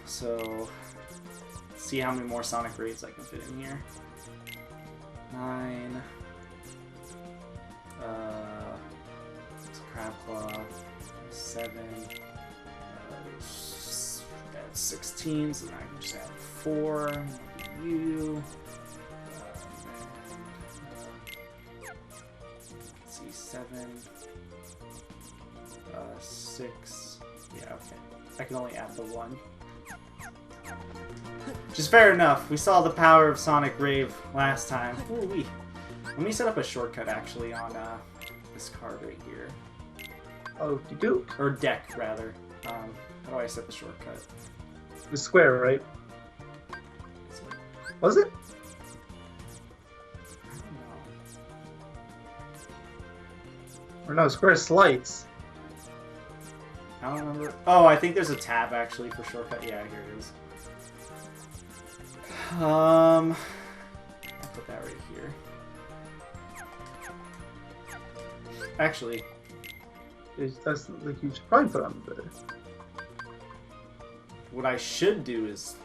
So, let's see how many more Sonic Raves I can fit in here. 9. It's Crab Claw. 7. That's 16, so now I can just add 4. You. 7, 6. Yeah, okay. I can only add the 1. Which is fair enough. We saw the power of Sonic Rave last time. Ooh-wee. Let me set up a shortcut actually on this card right here. Oh, you do? Or deck, rather. How do I set the shortcut? The square, right? Was it? Or no, square slides. I don't remember. Oh, I think there's a tab actually for shortcut. Yeah, here it is. I'll put that right here. Actually, That's like you should probably put on the. what I should do is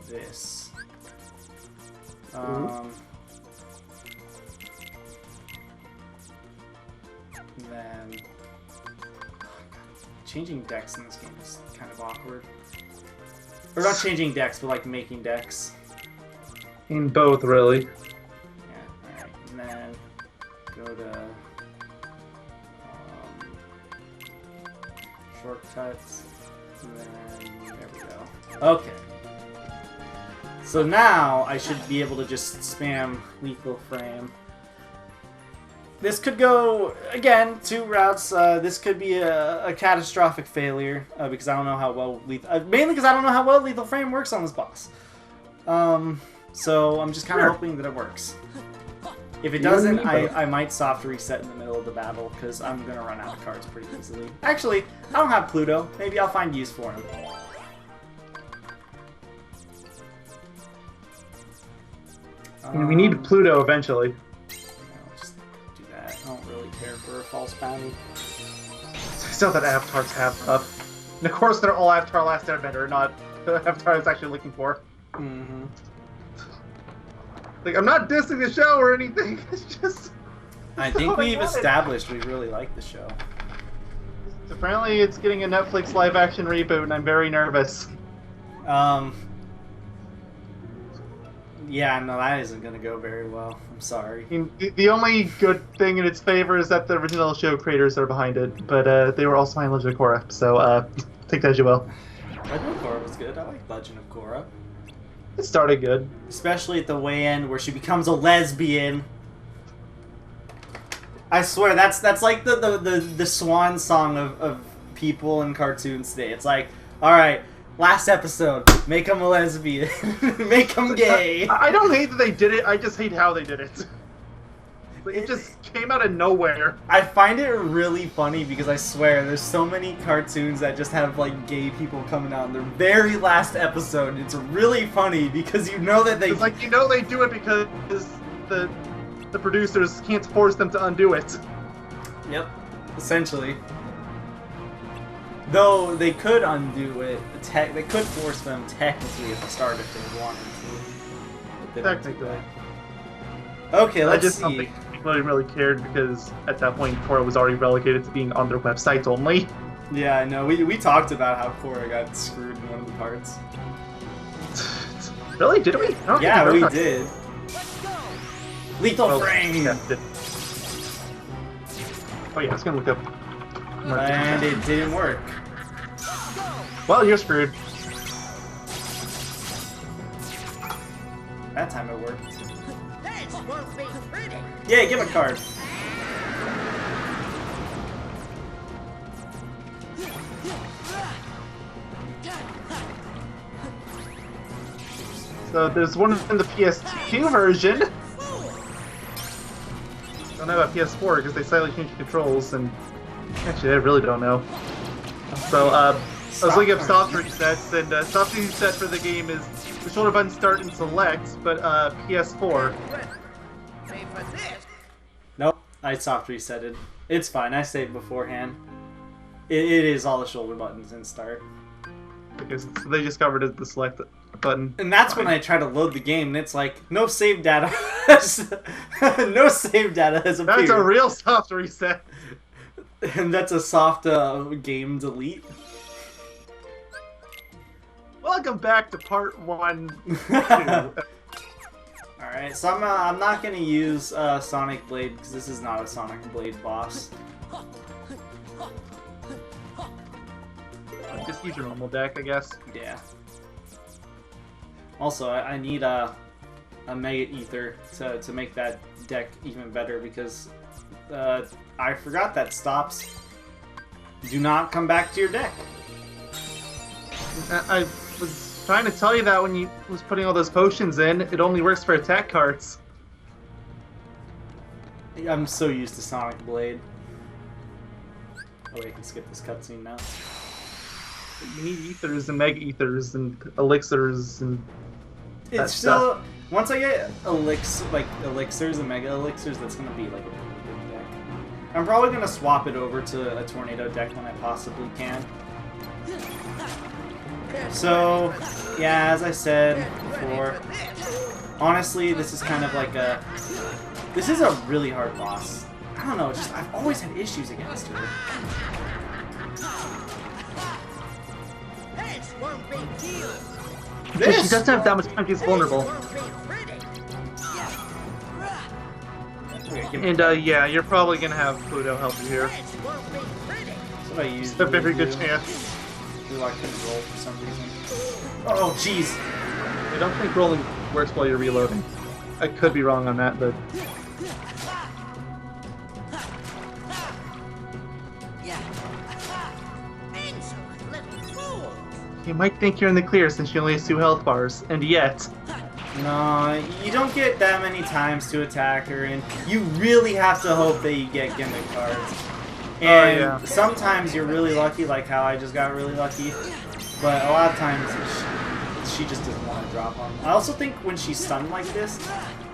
this. Then changing decks in this game is kind of awkward. Or not changing decks, but like making decks. In both, really. Yeah, alright. And then go to shortcuts. And then there we go. Okay. So now I should be able to just spam lethal frame. This could go, again, 2 routes. This could be a catastrophic failure because I don't know how well mainly because I don't know how well lethal frame works on this boss. So I'm just kind of hoping that it works. If it You and doesn't, me both. I might soft reset in the middle of the battle because I'm gonna run out of cards pretty easily. Actually, I don't have Pluto. Maybe I'll find use for him. We need Pluto eventually. I'll just do that. I don't really care for a false bounty. Still that avatars have up. And of course, they're all Avatar Last Airbender, not the Avatar I was actually looking for. Mm-hmm. Like, I'm not dissing the show or anything. It's just. I it's think what we've wanted. established we really like the show. Apparently, it's getting a Netflix live-action reboot, and I'm very nervous. Yeah, no, that isn't gonna go very well. I'm sorry. I mean, the only good thing in its favor is that the original show creators are behind it, but they were also behind Legend of Korra, so take that as you will. Legend of Korra was good. I like Legend of Korra. It started good. Especially at the way end where she becomes a lesbian. I swear, that's like the swan song of people in cartoons today. It's like, alright, last episode, make him a lesbian. Make him gay. I don't hate that they did it, I just hate how they did it. Like, it just came out of nowhere. I find it really funny because I swear there's so many cartoons that just have like gay people coming out in their very last episode. It's really funny because you know that they It's like, you know they do it because the producers can't force them to undo it. Yep, essentially. Though they could undo it, they could force them technically at the start if they wanted to. But they don't do Technically. that. Okay, I let's just see. don't think anybody really cared because at that point Korra was already relegated to being on their websites only. Yeah, I know. We talked about how Korra got screwed in one of the parts. Really? Did we? I don't Yeah, think we ever- did. Let's go. Lethal Oh, frame! yeah, did. Oh yeah, I was gonna look up. And it didn't work. Well, you're screwed. That time it worked. This won't be pretty. Yeah, give a card. So there's one in the PS2 version. Don't know about PS4 because they slightly changed the controls, and actually I really don't know. So I was looking up soft resets, and soft reset for the game is the shoulder button start and select, but PS4. Pay for this. Nope, I soft resetted. It's fine, I saved beforehand. It is all the shoulder buttons and start. Because they just covered the select button. And that's when I try to load the game, and it's like, no save data. No save data has appeared. That's a real soft reset. And that's a soft game delete. Welcome back to part 1. Alright, so I'm not gonna use Sonic Blade because this is not a Sonic Blade boss. Just use your normal deck, I guess. Yeah. Also, I need a Mega Ether to make that deck even better because I forgot that stops. Do not come back to your deck. I was trying to tell you that when you was putting all those potions in. It only works for attack cards. I'm so used to Sonic Blade. Oh wait, I can skip this cutscene now. You need ethers and mega ethers and elixirs and that It's still stuff. once I get elixirs and mega elixirs, that's gonna be like a really good deck. I'm probably gonna swap it over to a tornado deck when I possibly can. So, yeah, as I said before, honestly, this is kind of like this is a really hard boss. I don't know, it's just I've always had issues against her. This won't be cute. Because she doesn't have that much time, she's vulnerable. This won't be pretty. Okay, give me And yeah, you're probably gonna have Pluto help you here. This won't be pretty. that's what I It's usually a very good do. chance. Do I can roll for some reason. Oh, jeez. I don't think rolling works while you're reloading. I could be wrong on that, but Insolent little fool. you might think you're in the clear since she only has 2 health bars, and yet No, you don't get that many times to attack her, and you really have to hope that you get gimmick cards. And yeah. sometimes you're really lucky, like how I just got really lucky. But a lot of times she just doesn't want to drop them. I also think when she's stunned like this,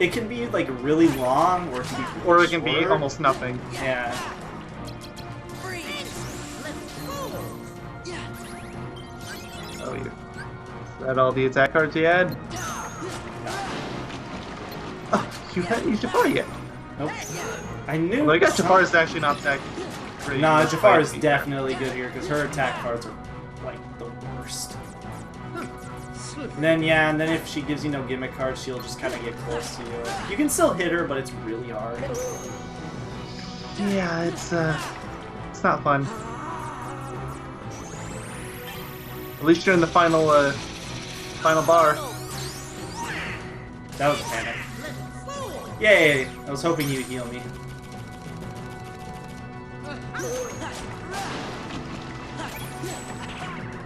it can be like really long, or it can be really Or it can be short. almost nothing. Yeah. Oh, yeah. Is that all the attack cards you had? Oh, you haven't used Jafar yet. Nope. I knew. Well, I guess Jafar is actually not that great. Nah, Jafar is definitely good here because her attack cards are like the worst. And then yeah, and then if she gives you no gimmick cards, she'll just kind of get close to you. You can still hit her, but it's really hard. Yeah, it's not fun. At least you're in the final bar. That was a panic. Yay! I was hoping you'd heal me.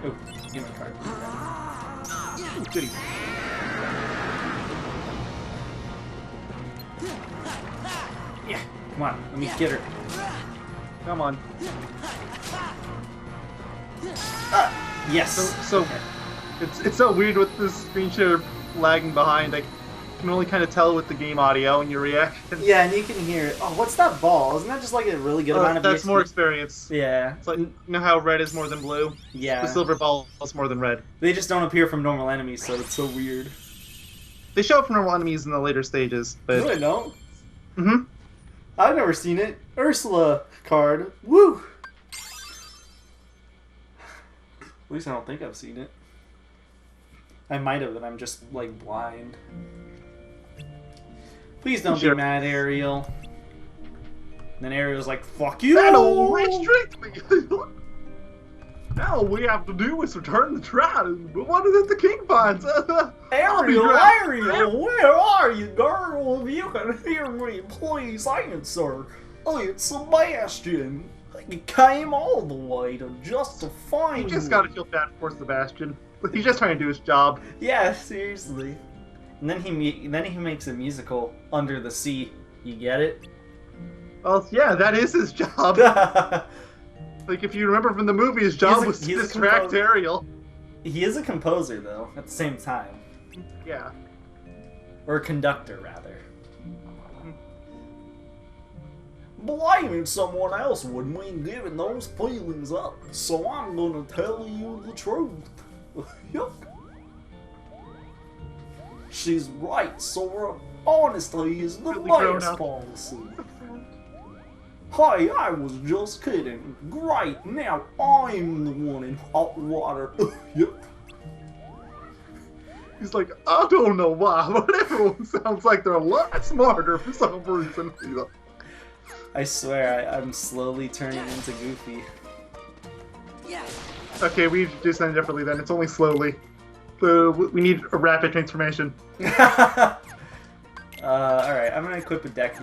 Oh, gimmick card. Goody. Yeah, come on, let me get her. Come on. Yes. So Okay. it's so weird with this screen share lagging behind. I can only kind of tell with the game audio and your reaction. Yeah, and you can hear it. Oh, what's that ball? Isn't that just like a really good amount of That's EXP? more experience. Yeah. It's like, you know how red is more than blue? Yeah. The silver ball is more than red. They just don't appear from normal enemies, so it's so weird. They show up from normal enemies in the later stages, but... No, I don't. Mm-hmm. I've never seen it. Ursula card. Woo! At least I don't think I've seen it. I might have, but I'm just, like, blind. Please don't Sure. be mad, Ariel. And then Ariel's like, fuck you! That'll restrict me! Now all we have to do is return the trident, but what is it the king finds? Ariel, where are you, girl? If you can hear me, please answer. It's Sebastian. He came all the way to just to find You just gotta feel bad for Sebastian. He's just trying to do his job. Yeah, seriously. And then he makes a musical Under the Sea. You get it? Well, yeah, that is his job. Like, if you remember from the movie, his job was to he's a distract composer. Ariel. He is a composer, though, at the same time. Yeah. Or a conductor, rather. Blaming someone else would mean giving those feelings up, so I'm gonna tell you the truth. Yuck. She's right, Sora. Honesty is the Really grown best up. policy. Hey, I was just kidding. Great, now I'm the one in hot water. Yup. He's like, I don't know why, but everyone sounds like they're a lot smarter for some reason. He's like, I swear, I'm slowly turning into Goofy. okay, we need to do something differently then. It's only slowly. We need a rapid transformation. Alright, I'm gonna equip a deck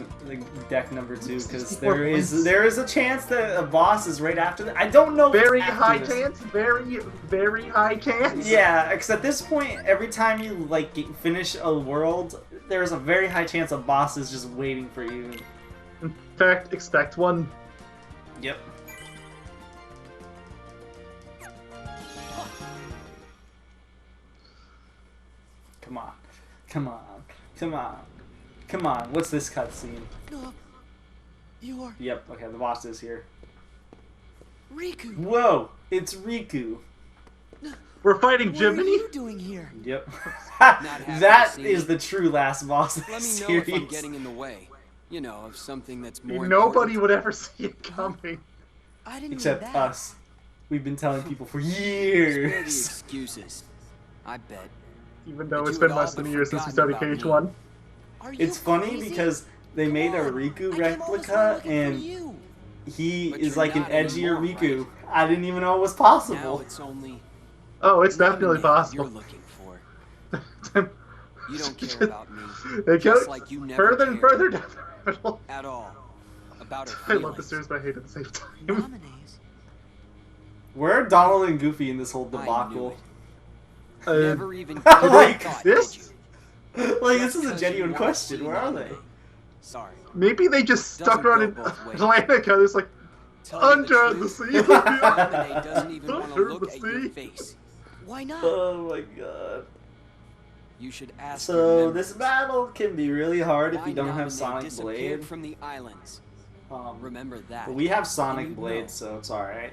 number 2 because 64 there is a chance that a boss is right after that. I don't know. What's Very after high this. chance. Very high chance. Yeah, because at this point, every time you like finish a world, there's a very high chance a boss is just waiting for you. In fact, expect one. Yep. Come on, come on, come on, come on. What's this cutscene? You're Yep. Okay, the boss is here. Riku. Whoa! It's Riku. We're fighting What are Jiminy. you doing here? Yep. happy That to see is me. the true last boss of the Let me know series. if I'm getting in the way. You know, of something that's more Nobody important. would ever see it coming. I didn't Except mean that. us. We've been telling people for Spare the years. excuses. I bet. Even though But it's you been had less all than a but year since we forgotten started about me. KH1. Are you It's funny crazy? because they made a Come on. Riku I came all this way replica looking for and you. he But is you're like an not edgier anymore, Riku. right? I didn't even know it was Now possible. it's only Oh, it's definitely You're possible. looking for. You don't care about me. It Just goes like you never further and cared further down the rabbit hole. at all about her I feelings. love the series, but I hate it at the same time. Nominees. Where are Donald and Goofy in this whole I knew debacle? it. Uh, Never even Like thought, this? did you? Like, this is a Just 'cause genuine you question. won't Where are see they? Name. Sorry. Maybe they just stuck Doesn't around go in both ways. Atlantica. It's like Tell you under the truth, sea. Naminé doesn't even want to Under look the at your sea. face. Why not? Oh my god. You should ask your So, members. this battle can be really hard if Why you don't have Naminé Sonic disappeared Blade. from the islands. Um, Remember that. but we have and Sonic you'd Blade, know. so it's alright.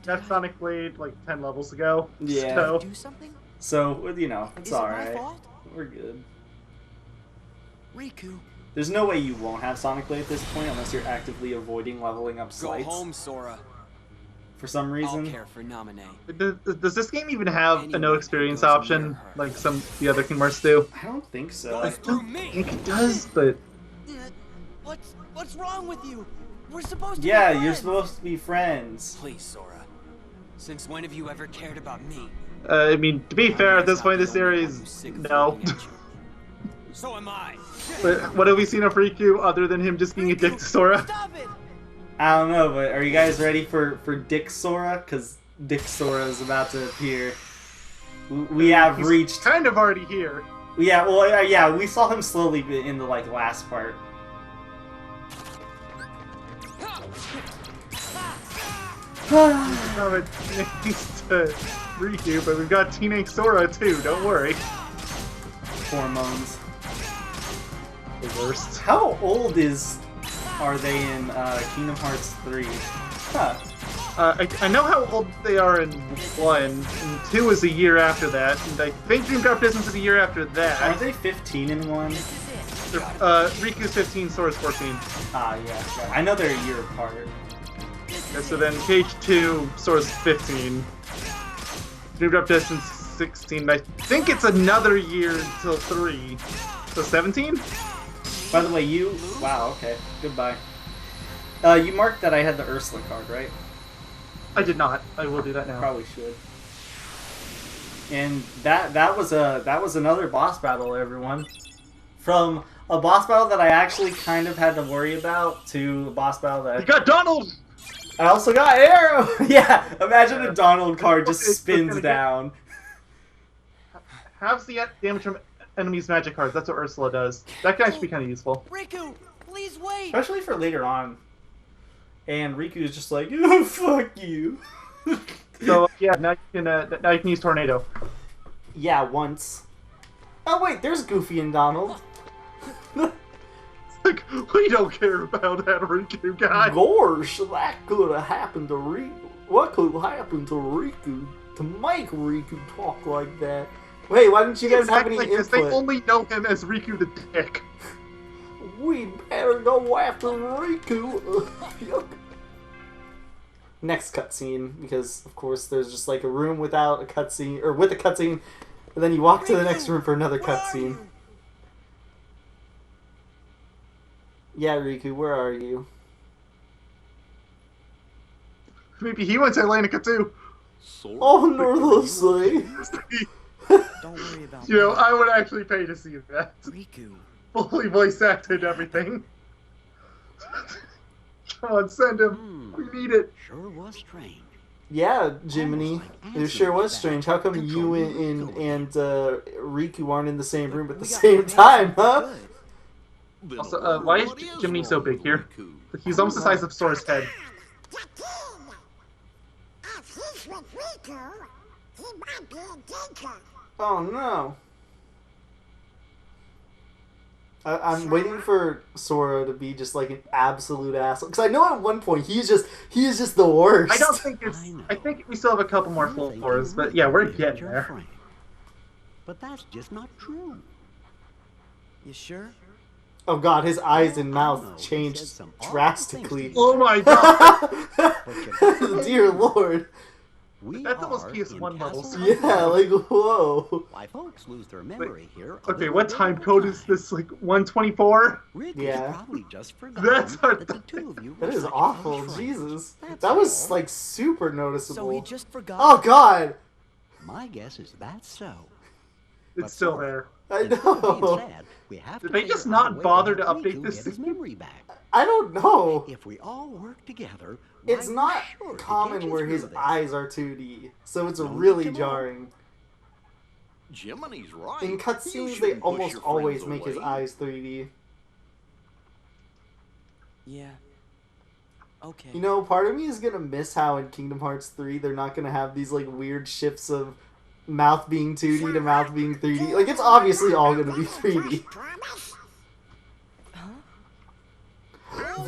That Sonic Blade like 10 levels ago. Yeah. So, Do something? So, you know, it's Is it my alright. fault? We're good. Riku, There's no way you won't have Sonic Blade at this point unless you're actively avoiding leveling up go slights. home, Sora. For some reason. I'll care for Naminé. does this game even have a no Anyone experience who goes option near her. like some the other Kingdom Hearts do? I don't think so. I don't think it does, but What's wrong with you? We're supposed to Yeah, be you're friends. supposed to be friends. Please, Sora. Since when have you ever cared about me? I mean, to be fair, at Naminé's this not point in the the only one series, who's sick of no. looking at you. So am I. But what have we seen of Riku other than him just being a dick to Sora? Stop it! I don't know, but are you guys ready for Dick Sora? Because Dick Sora is about to appear. We have He's reached. kind of already here. Yeah, well, yeah, we saw him slowly in the like last part. Not a thanks to Riku, but we've got Teenage Sora too. Don't worry. Hormones. The worst. How old are they in Kingdom Hearts 3? Huh. I know how old they are in 1, and 2 is a year after that, and I think Dream Drop Distance is a year after Are that. they 15 in 1? Riku's 15, Sora's 14. Ah, yeah. I know they're a year apart. And so then KH2, Sora's 15. Dream Drop Distance 16. I think it's another year until 3. So 17? By the way, you... Wow, okay. Goodbye. You marked that I had the Ursula card, right? I did not. I will do that now. Probably should. And that was another boss battle, everyone. From a boss battle that I actually kind of had to worry about to a boss battle that You got Donald! I also got Arrow. Yeah, imagine a Donald card just spins down. Halves the damage from enemies' magic cards. That's what Ursula does. That can actually be kind of useful. Riku, please wait. Especially for later on. And Riku is just like, oh, fuck you. So yeah, now you can use Tornado. Yeah, once. Oh wait, there's Goofy and Donald. Like, we don't care about that Riku guy. Gosh, that could have happened to Riku. What could have happened to Riku to make Riku talk like that? Wait, why didn't you guys have any Exactly, 'cause they input? only know him as Riku the Dick. We better go after Riku. Next cutscene, because of course there's just like a room without a cutscene, or with a cutscene, and then you walk to the next room for another cutscene. Yeah, Riku, where are you? Maybe he went to Atlantica too. Under the sea. Don't worry about You know, I would actually pay to see that. Riku. Fully voice acted everything. Come on, send him. We need it. Sure was strange. Yeah, Jiminy. It sure was strange. How come you and Riku aren't in the same room at the same time, huh? Also, why is Jiminy so big here? He's almost the size of Sora's head. If he's with Riku, he might be a danger. Oh no. I'm waiting for Sora to be just like an absolute asshole. Because I know at one point he is just the worst. I don't think it's. I think we still have a couple more floors, but yeah, we're getting there. But that's just not true. You sure? Oh god, his eyes and No, mouth he said changed some awful drastically. things Oh my god! Dear lord. We That's almost are PS1 in levels. Castle Yeah, like whoa. Why folks lose their memory here? a Okay, little what bit time at a code is time. this? Like 124? Ricky's Yeah. probably just forgotten That's our that the two of you That were is such awful, close friends. Jesus. That's That was all. like super So noticeable. he just forgot. Oh god! My guess is that's so. It's still there. I And that being know. said, we have Did to they figure just out not a way bother to help update Riku this get his scene? memory back. I don't know. If we all work together, It's why, not we're sure to common get you where through his this. eyes are 2D, so it's Don't really get them all. jarring. Jiminy's right. In You cutscenes, they shouldn't push almost your always friends make his away. eyes 3D. Yeah. Okay. You know, part of me is gonna miss how in Kingdom Hearts 3 they're not gonna have these like weird shifts of mouth being 2D to mouth being 3D. Like it's obviously all gonna be 3D. Promise?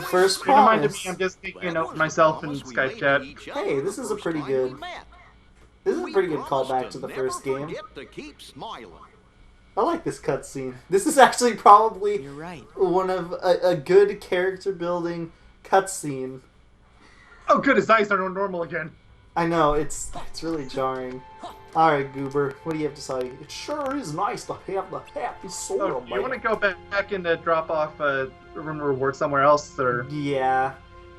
First Keep in mind to me, promise. I'm just taking a That note was for the myself in promise we Skype made chat. to each other Hey, this the is a first pretty time good. we met. This is a We pretty good promised callback to the never first game. forget to keep smiling. I like this cutscene. This is actually probably You're right. one of a good character building cutscene. Oh, good, his eyes are normal again. I know, it's really jarring. Alright, Goober, what do you have to say? It sure is nice to have the happy soul, Oh, do you want to man. go back and drop off a room reward somewhere else, or? Yeah.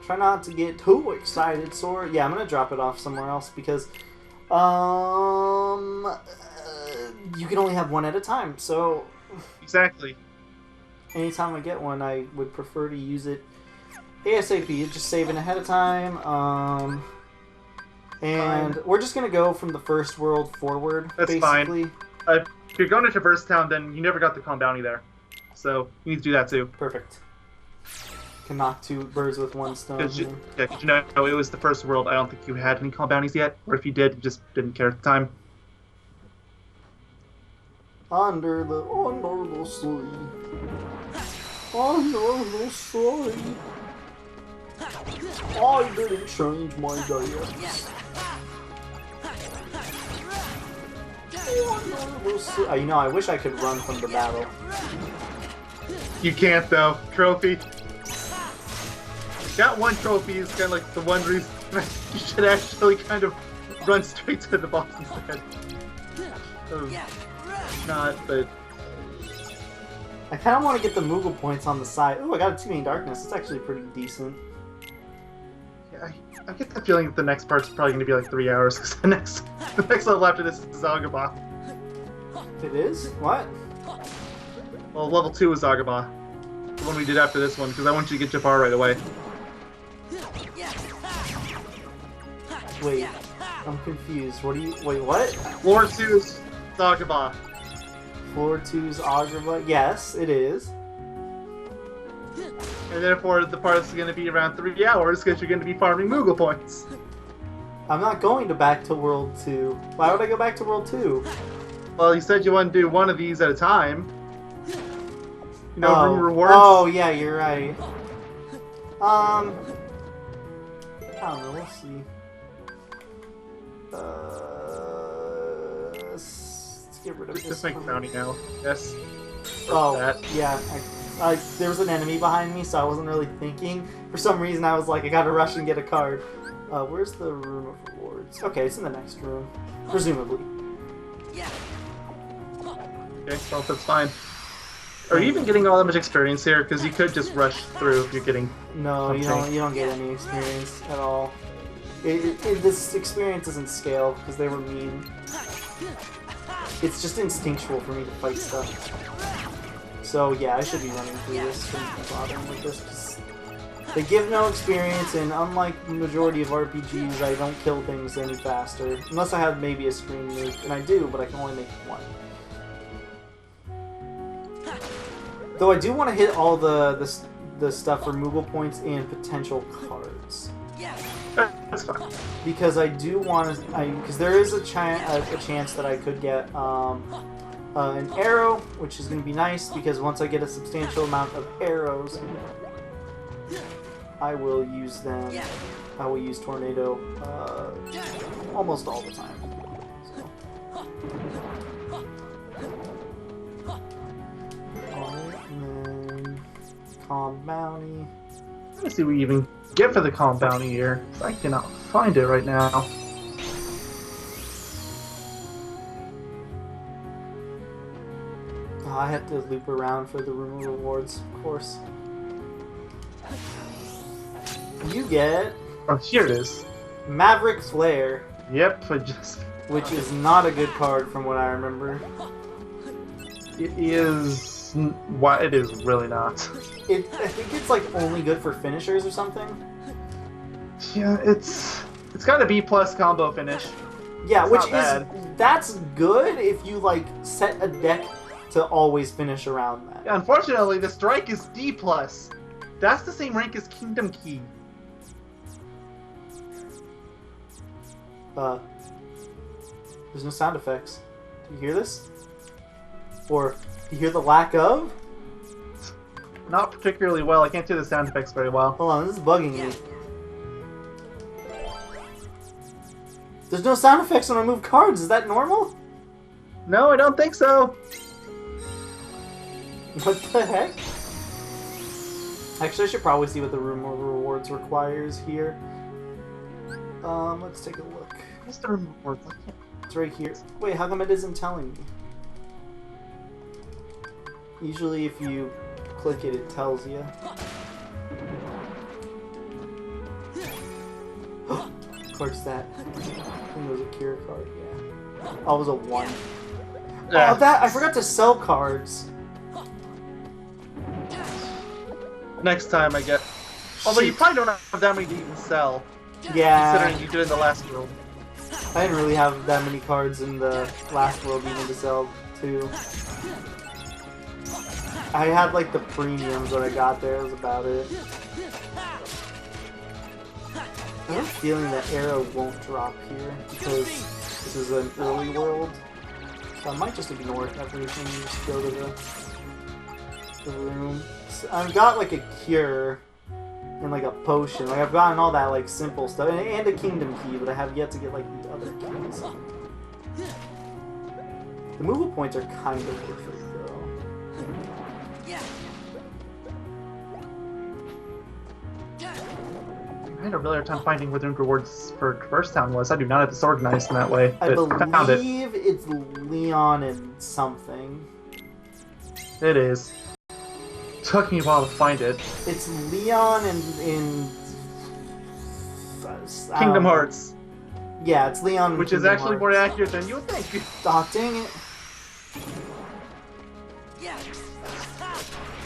Try not to get too excited, Sora. Yeah, I'm gonna drop it off somewhere else because, you can only have one at a time. So, Exactly. anytime I get one, I would prefer to use it ASAP. Just saving ahead of time. And we're just gonna go from the first world forward, That's fine. basically. If you're going to Traverse Town, then you never got the Calm Bounty there. So, you need to do that too. Perfect. Can knock two birds with one stone. Because here. you know, it was the first world. I don't think you had any Calm Bounties yet. Or if you did, you just didn't care at the time. Under the sea. Under the sea. I didn't change my diet. You know, I wish I could run from the battle. You can't, though. Trophy. Got one trophy is kind of like the one reason you should actually kind of run straight to the boss instead. Not, but I kind of want to get the Moogle points on the side. Ooh, I got a Teaming Darkness. It's actually pretty decent. yeah, I get the feeling that the next part's probably going to be like 3 hours, because the next level after this is Zagaba. It is? What? Well, level 2 is Zagaba. The one we did after this one, because I want you to get Jafar right away. Wait, I'm confused. What do you... Wait, what? Floor 2 is Zagaba. Floor 2's Agrava? Yes, it is. And therefore, the part's going to be around 3 hours, because you're going to be farming Moogle points. I'm not going back to World 2. Why would I go back to World 2? Well, you said you want to do one of these at a time. You know, room rewards. Oh, yeah, you're right. I don't know, we'll see. Let's get rid of this Just make one. bounty now. Yes. Oh, That. yeah. There was an enemy behind me, so I wasn't really thinking. For some reason, I was like, I gotta rush and get a card. Where's the room of rewards? Okay, it's in the next room. Presumably. Okay, well, that's fine. Are you even getting all that much experience here? Because you could just rush through if you're getting... No, you don't get any experience at all. This experience doesn't scale, because they were mean. It's just instinctual for me to fight stuff. So yeah, I should be running through this and bothering with this. 'Cause they give no experience, and unlike the majority of RPGs, I don't kill things any faster. Unless I have maybe a screen move, and I do, but I can only make one. Though I do want to hit all the stuff for Moogle points and potential cards. That's fine. Because I do want to, because there is a chance that I could get an arrow, which is going to be nice, because once I get a substantial amount of arrows, I will use them. I will use Tornado almost all the time. So. Alright, and then Calm Bounty. Let's see what we even get for the Calm Bounty here. I cannot find it right now. Oh, I have to loop around for the room of rewards, of course. You get Oh, here it is. Maverick Flare, Yep, I just... which is not a good card from what I remember. It is... Why, it is really not. I think it's like only good for finishers or something. Yeah, it's got a B+ combo finish. Yeah, It's which not is bad. that's good if you like set a deck to always finish around that. Unfortunately, the strike is D+. That's the same rank as Kingdom Key. There's no sound effects. Do you hear this? Or do you hear the lack of? Not particularly well. I can't do the sound effects very well. Hold on, this is bugging me. There's no sound effects when I move cards. Is that normal? No, I don't think so. What the heck? Actually, I should probably see what the room of rewards requires here. Let's take a look. What's the reward? It's right here. Wait, how come it isn't telling me? Usually if you click it, it tells you. Where's that? I think it was a cure card, yeah. Oh, it was a 1. Yeah. Oh, that! I forgot to sell cards. Next time I get... Although you probably don't have that many to even sell. Yeah. Considering you did in the last world. I didn't really have that many cards in the last world even to sell, too. I had, like, the premiums when I got there. That was about it. I have a feeling that arrow won't drop here because this is an early world. So I might just ignore everything and just go to the room. So I've got like a cure and like a potion. Like I've gotten all that like simple stuff and a kingdom key, but I have yet to get like the other keys. The movable points are kind of worth it though. I had a really hard time finding where the rewards for First Town was. I do not have this organized in that way. I but I found it. believe it's Leon and something. It is. Took me a while to find it. It's Leon in Kingdom Hearts. Yeah, it's Leon. Which is actually more accurate than you would think. Oh, dang it.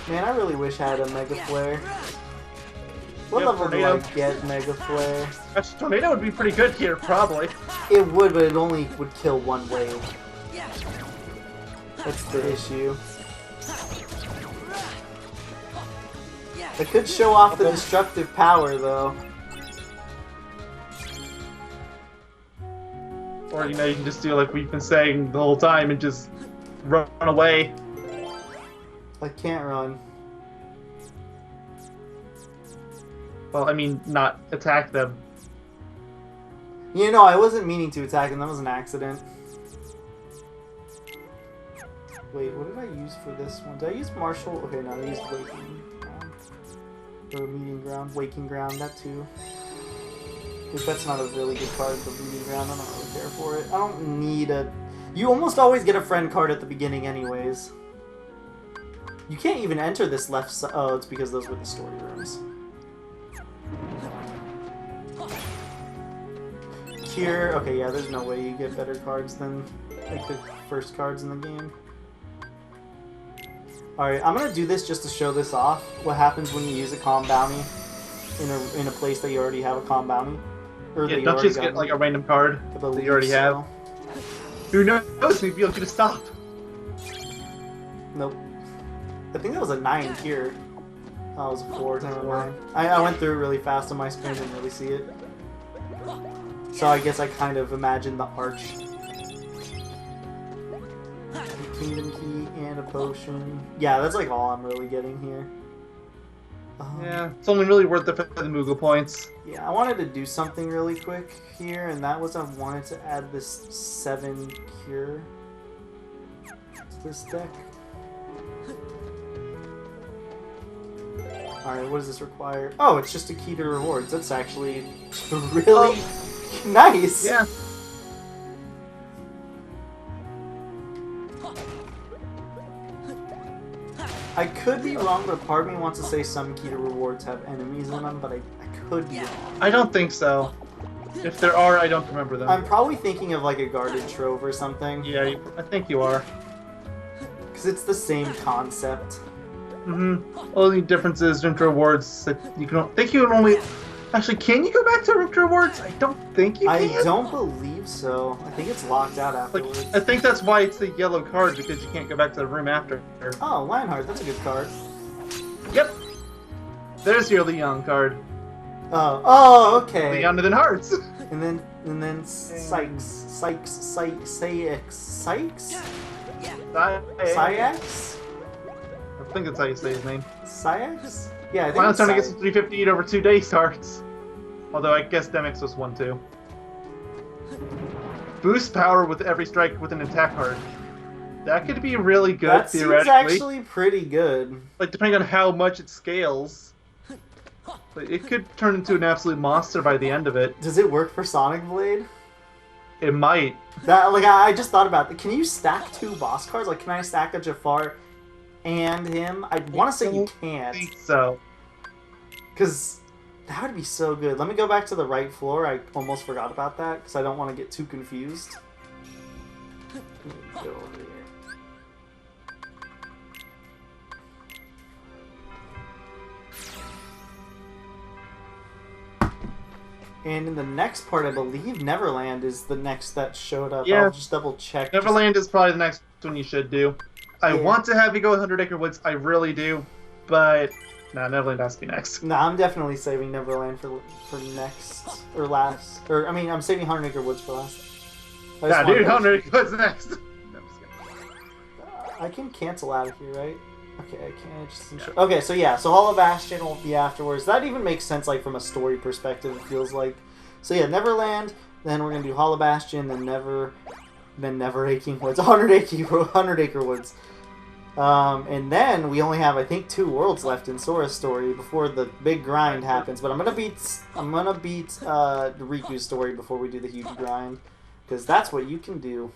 Man, I really wish I had a Mega Flare. What Yeah, level Tornado. do I get Mega Flare? Actually, Tornado would be pretty good here, probably. It would, but it only would kill one wave. That's the issue. I could show off the destructive power, though. Or, you know, you can just do like we've been saying the whole time and just run away. I can't run. Well, I mean, not attack them. You know, I wasn't meaning to attack him. That was an accident. Wait, what did I use for this one? Did I use Marshall? Okay, no, I used Waking Ground. Or Meeting Ground. Waking Ground, that too. If that's not a really good card, the Meeting Ground, I don't really care for it. I don't need a... You almost always get a friend card at the beginning anyways. You can't even enter this left side. Oh, it's because those were the story rooms. Cure. Okay, yeah, there's no way you get better cards than like the first cards in the game. Alright, I'm gonna do this just to show this off. What happens when you use a calm bounty in a place that you already have a calm bounty? Or Yeah, that you don't already just got get like one? a random card I that believe you already so. have. Who knows? Maybe you'll get a stop. Nope. I think that was a 9 cure. Oh, it was a 4. Never mind. I went through it really fast on my screen, didn't really see it. So I guess I kind of imagined the arch. A kingdom key and a potion. Yeah, that's like all I'm really getting here. Yeah, it's only really worth it for the Moogle points. Yeah, I wanted to do something really quick here, and that was I wanted to add this 7 cure to this deck. Alright, what does this require? Oh, it's just a key to rewards. That's actually really nice. Yeah. I could be wrong, but part of me wants to say some key to rewards have enemies in them, but I could be wrong. I don't think so. If there are, I don't remember them. I'm probably thinking of like a guarded trove or something. Yeah, I think you are. Because it's the same concept. Only difference is Rintra rewards that you can only... Actually, can you go back to Rintra rewards? I don't think you can. I don't believe believe so. I think it's locked out Like, afterwards. I think that's why it's the yellow card, because you can't go back to the room after. Oh, Lionheart, that's a good card. Yep. There's your Leon card. Oh, okay. Leon and then Hearts. And then Sykes. Syax? I think that's how you say his name. Syax? Yeah, I think Final it's time to get Syax. some 358 over 2 days Hearts. Although I guess Demix was one too. Boost power with every strike with an attack card. That could be really good That seems theoretically. actually pretty good. Like depending on how much it scales. But it could turn into an absolute monster by the end of it. Does it work for Sonic Blade? It might. That like I just thought about that. Can you stack 2 boss cards? Like, can I stack a Jafar and him? I want to say you I can't, think so. because that would be so good. Let me go back to the right floor. I almost forgot about that because I don't want to get too confused. Let me go over here. And in the next part, I believe Neverland is the next that showed up. Yeah. I'll just double check. Neverland is probably the next one you should do. I Yeah. want to have you go with 100 Acre Woods, I really do. But, nah, Neverland has to be next. No, I'm definitely saving Neverland for next or last. Or I mean, I'm saving 100 Acre Woods for last. I just Nah, wanted dude, to- 100 Acre Woods next. No, I'm just kidding. I can cancel out of here, right? Okay, I can't. Just ensure. Okay, so yeah, so Hollow Bastion will be afterwards. That even makes sense, like from a story perspective. It feels like. So yeah, Neverland. Then we're gonna do Hollow Bastion. Then Never Aching Woods. 100 Acre Woods. And then we only have, I think, 2 worlds left in Sora's story before the big grind happens. But I'm gonna beat Riku's story before we do the huge grind, because that's what you can do.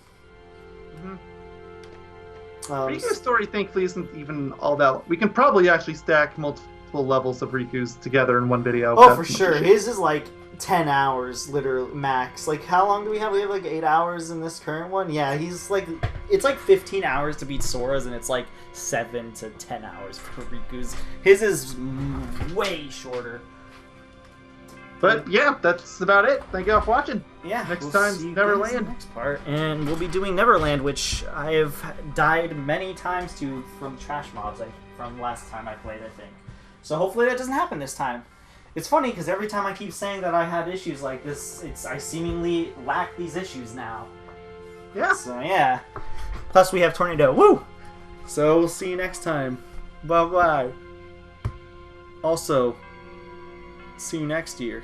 Riku's story, thankfully, isn't even all that. We can probably actually stack multiple levels of Riku's together in one video. Oh, for That's sure. much. His is like 10 hours, literally, max. Like, how long do we have? We have like 8 hours in this current one? Yeah, he's like... It's like 15 hours to beat Sora's, and it's like 7 to 10 hours for Riku's. His is way shorter. But yeah, that's about it. Thank you all for watching. Yeah, Next time's see you guys in Neverland. the next part, and we'll be doing Neverland, which I have died many times to from trash mobs from last time I played, I think. So hopefully that doesn't happen this time. It's funny because every time I keep saying that I had issues like this, I seemingly lack these issues now. Yeah. So yeah. Plus we have Tornado. Woo! So we'll see you next time. Bye bye. Also, see you next year.